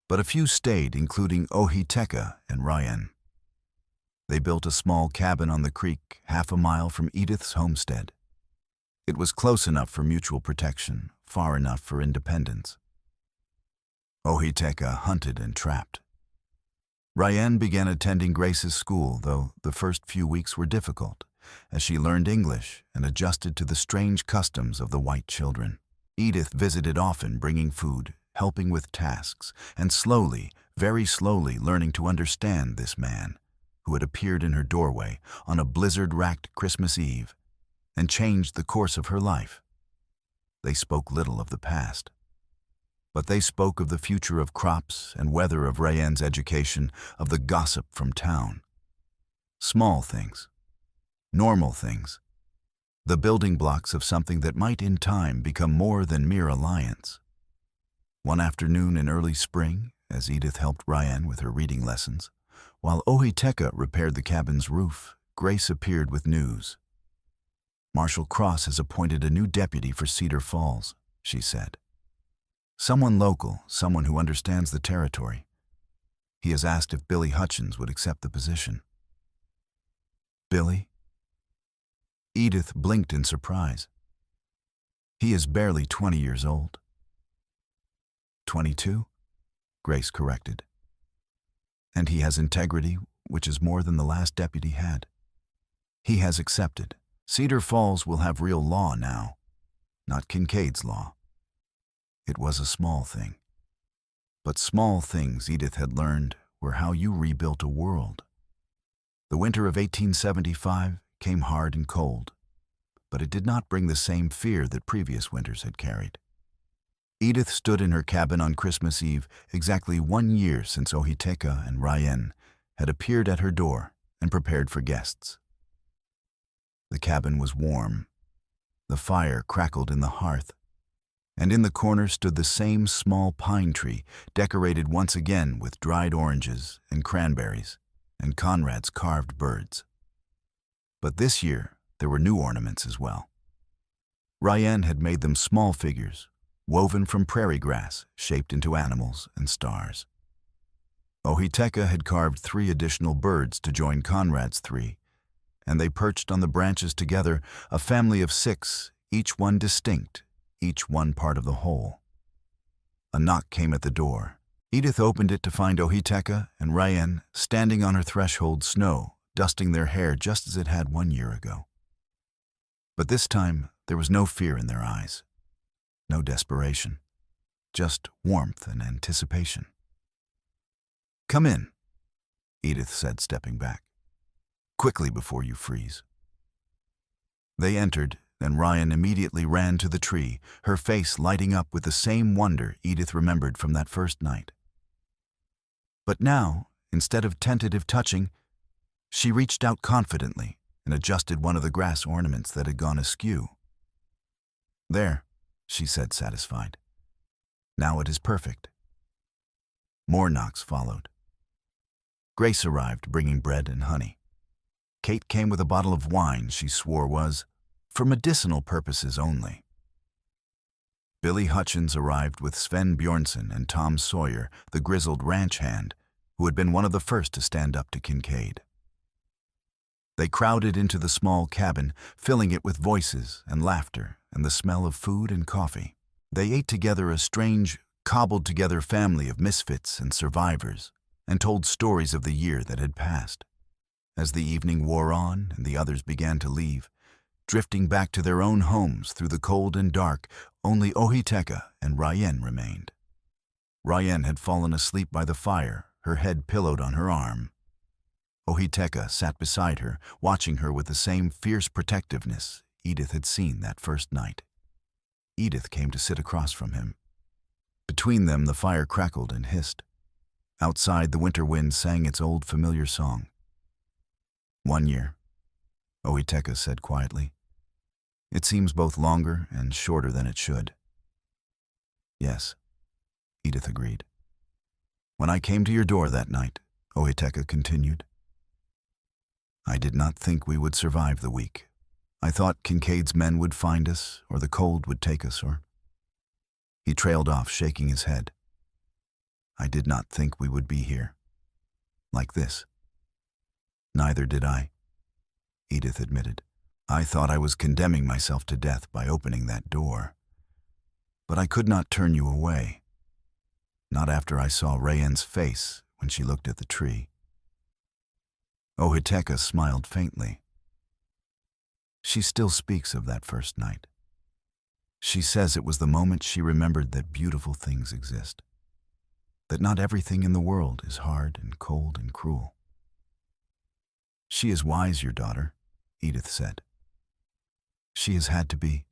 But a few stayed, including Ohiteka and Rayan. They built a small cabin on the creek, half a mile from Edith's homestead. It was close enough for mutual protection, far enough for independence. Ohiteka hunted and trapped. Rayan began attending Grace's school, though the first few weeks were difficult, as she learned English and adjusted to the strange customs of the white children. Edith visited often, bringing food, helping with tasks, and slowly, very slowly, learning to understand this man who had appeared in her doorway on a blizzard-racked Christmas Eve and changed the course of her life. They spoke little of the past, but they spoke of the future, of crops and weather, of Rayan's education, of the gossip from town. Small things, normal things, the building blocks of something that might in time become more than mere alliance. One afternoon in early spring, as Edith helped Rayan with her reading lessons, while Ohiteka repaired the cabin's roof, Grace appeared with news. "Marshal Cross has appointed a new deputy for Cedar Falls," she said. "Someone local, someone who understands the territory. He has asked if Billy Hutchins would accept the position." Billy? Edith blinked in surprise. He is barely 20 years old. 22? Grace corrected. And he has integrity, which is more than the last deputy had. He has accepted. Cedar Falls will have real law now, not Kincaid's law. It was a small thing. But small things, Edith had learned, were how you rebuilt a world. The winter of 1875 came hard and cold, but it did not bring the same fear that previous winters had carried. Edith stood in her cabin on Christmas Eve, exactly 1 year since Ohiteka and Ryan had appeared at her door and prepared for guests. The cabin was warm. The fire crackled in the hearth, and in the corner stood the same small pine tree, decorated once again with dried oranges and cranberries and Conrad's carved birds. But this year, there were new ornaments as well. Ryan had made them small figures, woven from prairie grass, shaped into animals and stars. Ohiteka had carved 3 additional birds to join Conrad's 3, and they perched on the branches together, a family of 6, each one distinct, each one part of the whole. A knock came at the door. Edith opened it to find Ohiteka and Ryan standing on her threshold, snow dusting their hair just as it had 1 year ago. But this time, there was no fear in their eyes, no desperation, just warmth and anticipation. "Come in," Edith said, stepping back. "Quickly before you freeze." They entered, and Ryan immediately ran to the tree, her face lighting up with the same wonder Edith remembered from that first night. But now, instead of tentative touching, she reached out confidently and adjusted one of the grass ornaments that had gone askew. "There," she said, satisfied. "Now it is perfect." More knocks followed. Grace arrived, bringing bread and honey. Kate came with a bottle of wine she swore was for medicinal purposes only. Billy Hutchins arrived with Sven Bjornson and Tom Sawyer, the grizzled ranch hand, who had been one of the first to stand up to Kincaid. They crowded into the small cabin, filling it with voices and laughter and the smell of food and coffee. They ate together, a strange, cobbled-together family of misfits and survivors, and told stories of the year that had passed. As the evening wore on and the others began to leave, drifting back to their own homes through the cold and dark, only Ohiteka and Ryan remained. Ryan had fallen asleep by the fire, her head pillowed on her arm. Ohiteka sat beside her, watching her with the same fierce protectiveness Edith had seen that first night. Edith came to sit across from him. Between them, the fire crackled and hissed. Outside, the winter wind sang its old familiar song. 1 year, Ohiteka said quietly. "It seems both longer and shorter than it should." "Yes," Edith agreed. "When I came to your door that night," Ohiteka continued, "I did not think we would survive the week. I thought Kincaid's men would find us, or the cold would take us, or—" He trailed off, shaking his head. "I did not think we would be here. Like this." "Neither did I," Edith admitted. "I thought I was condemning myself to death by opening that door. But I could not turn you away. Not after I saw Rayan's face when she looked at the tree." Ohiteka smiled faintly. She still speaks of that first night. She says it was the moment she remembered that beautiful things exist, that not everything in the world is hard and cold and cruel. "She is wise, your daughter," Edith said. "She has had to be,"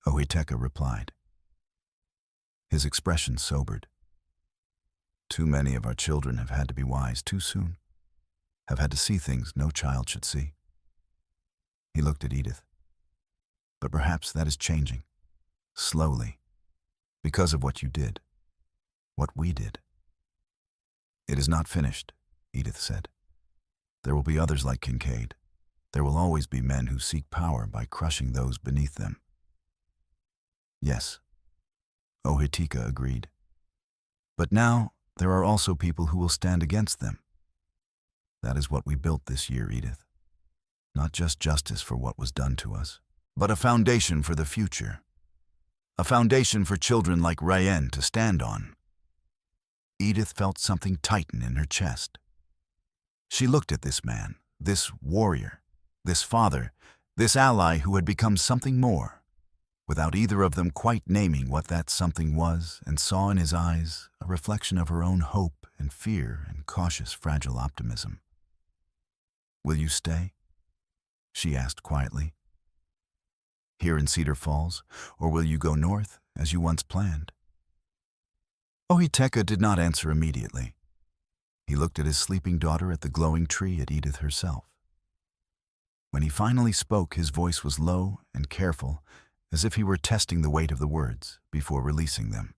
Ohiteka replied. His expression sobered. "Too many of our children have had to be wise too soon, have had to see things no child should see." He looked at Edith. "But perhaps that is changing, slowly, because of what you did, what we did." "It is not finished," Edith said. "There will be others like Kincaid. There will always be men who seek power by crushing those beneath them." "Yes," Ohiteka agreed. "But now there are also people who will stand against them. That is what we built this year, Edith. not just justice for what was done to us, but a foundation for the future. A foundation for children like Ryan to stand on. Edith felt something tighten in her chest. She looked at this man, this warrior, this father, this ally who had become something more, without either of them quite naming what that something was, and saw in his eyes a reflection of her own hope and fear and cautious, fragile optimism. "Will you stay?" she asked quietly. "Here in Cedar Falls, or will you go north, as you once planned?" Ohiteka did not answer immediately. He looked at his sleeping daughter, at the glowing tree, at Edith herself. When he finally spoke, his voice was low and careful, as if he were testing the weight of the words before releasing them.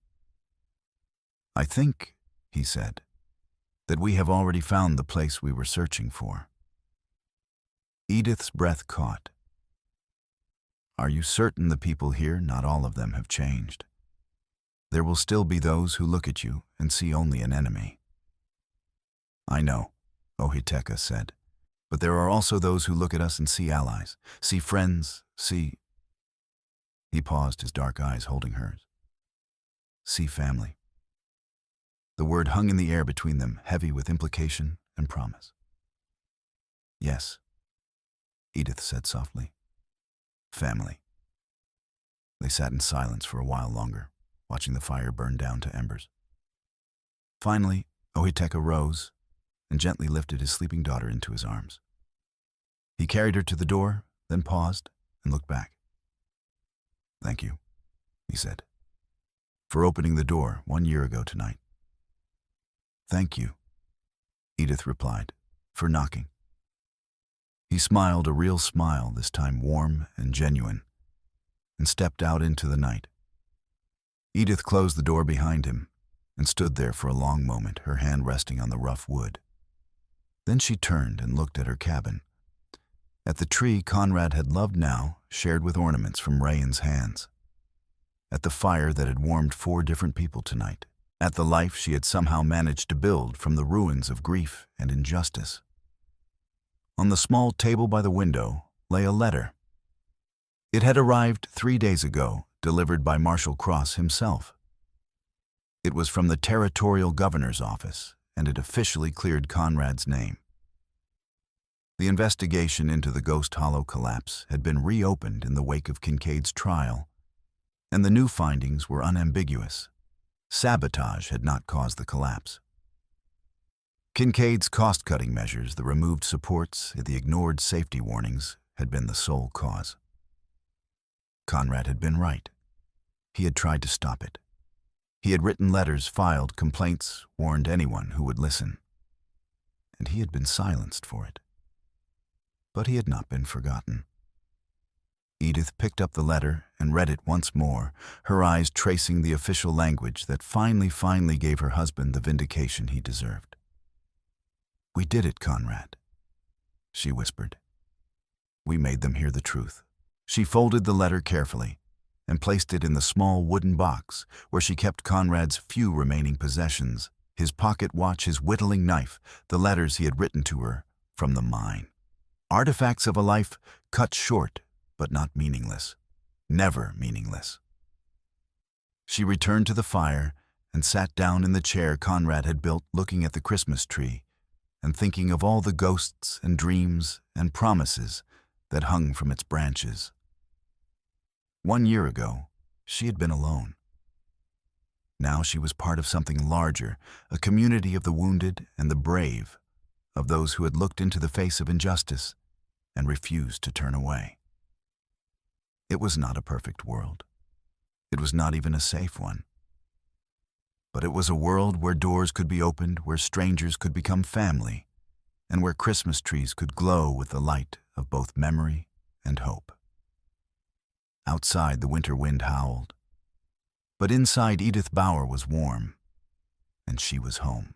"I think," he said, "that we have already found the place we were searching for." Edith's breath caught. "Are you certain the people here, not all of them, have changed? There will still be those who look at you and see only an enemy." "I know," Ohiteka said, "but there are also those who look at us and see allies, see friends, see—" He paused, his dark eyes holding hers. "See family." The word hung in the air between them, heavy with implication and promise. "Yes," Edith said softly. "Family." They sat in silence for a while longer, watching the fire burn down to embers. Finally, Ohiteka rose and gently lifted his sleeping daughter into his arms. He carried her to the door, then paused and looked back. "Thank you," he said, "for opening the door 1 year ago tonight." "Thank you," Edith replied, "for knocking." He smiled, a real smile, this time warm and genuine, and stepped out into the night. Edith closed the door behind him and stood there for a long moment, her hand resting on the rough wood. Then she turned and looked at her cabin, at the tree Conrad had loved now, shared with ornaments from Ryan's hands, at the fire that had warmed 4 different people tonight, at the life she had somehow managed to build from the ruins of grief and injustice. On the small table by the window lay a letter. It had arrived 3 days ago, delivered by Marshal Cross himself. It was from the territorial governor's office, and it officially cleared Conrad's name. The investigation into the Ghost Hollow collapse had been reopened in the wake of Kincaid's trial, and the new findings were unambiguous. Sabotage had not caused the collapse. Kincaid's cost-cutting measures, the removed supports, the ignored safety warnings, had been the sole cause. Conrad had been right. He had tried to stop it. He had written letters, filed complaints, warned anyone who would listen. And he had been silenced for it. But he had not been forgotten. Edith picked up the letter and read it once more, her eyes tracing the official language that finally gave her husband the vindication he deserved. "We did it, Conrad," she whispered. "We made them hear the truth." She folded the letter carefully and placed it in the small wooden box where she kept Conrad's few remaining possessions, his pocket watch, his whittling knife, the letters he had written to her from the mine. Artifacts of a life cut short, but not meaningless. Never meaningless. She returned to the fire and sat down in the chair Conrad had built, looking at the Christmas tree and thinking of all the ghosts and dreams and promises that hung from its branches. 1 year ago, she had been alone. Now she was part of something larger, a community of the wounded and the brave, of those who had looked into the face of injustice and refused to turn away. It was not a perfect world. It was not even a safe one. But it was a world where doors could be opened, where strangers could become family, and where Christmas trees could glow with the light of both memory and hope. Outside, the winter wind howled, but inside Edith Bauer was warm, and she was home.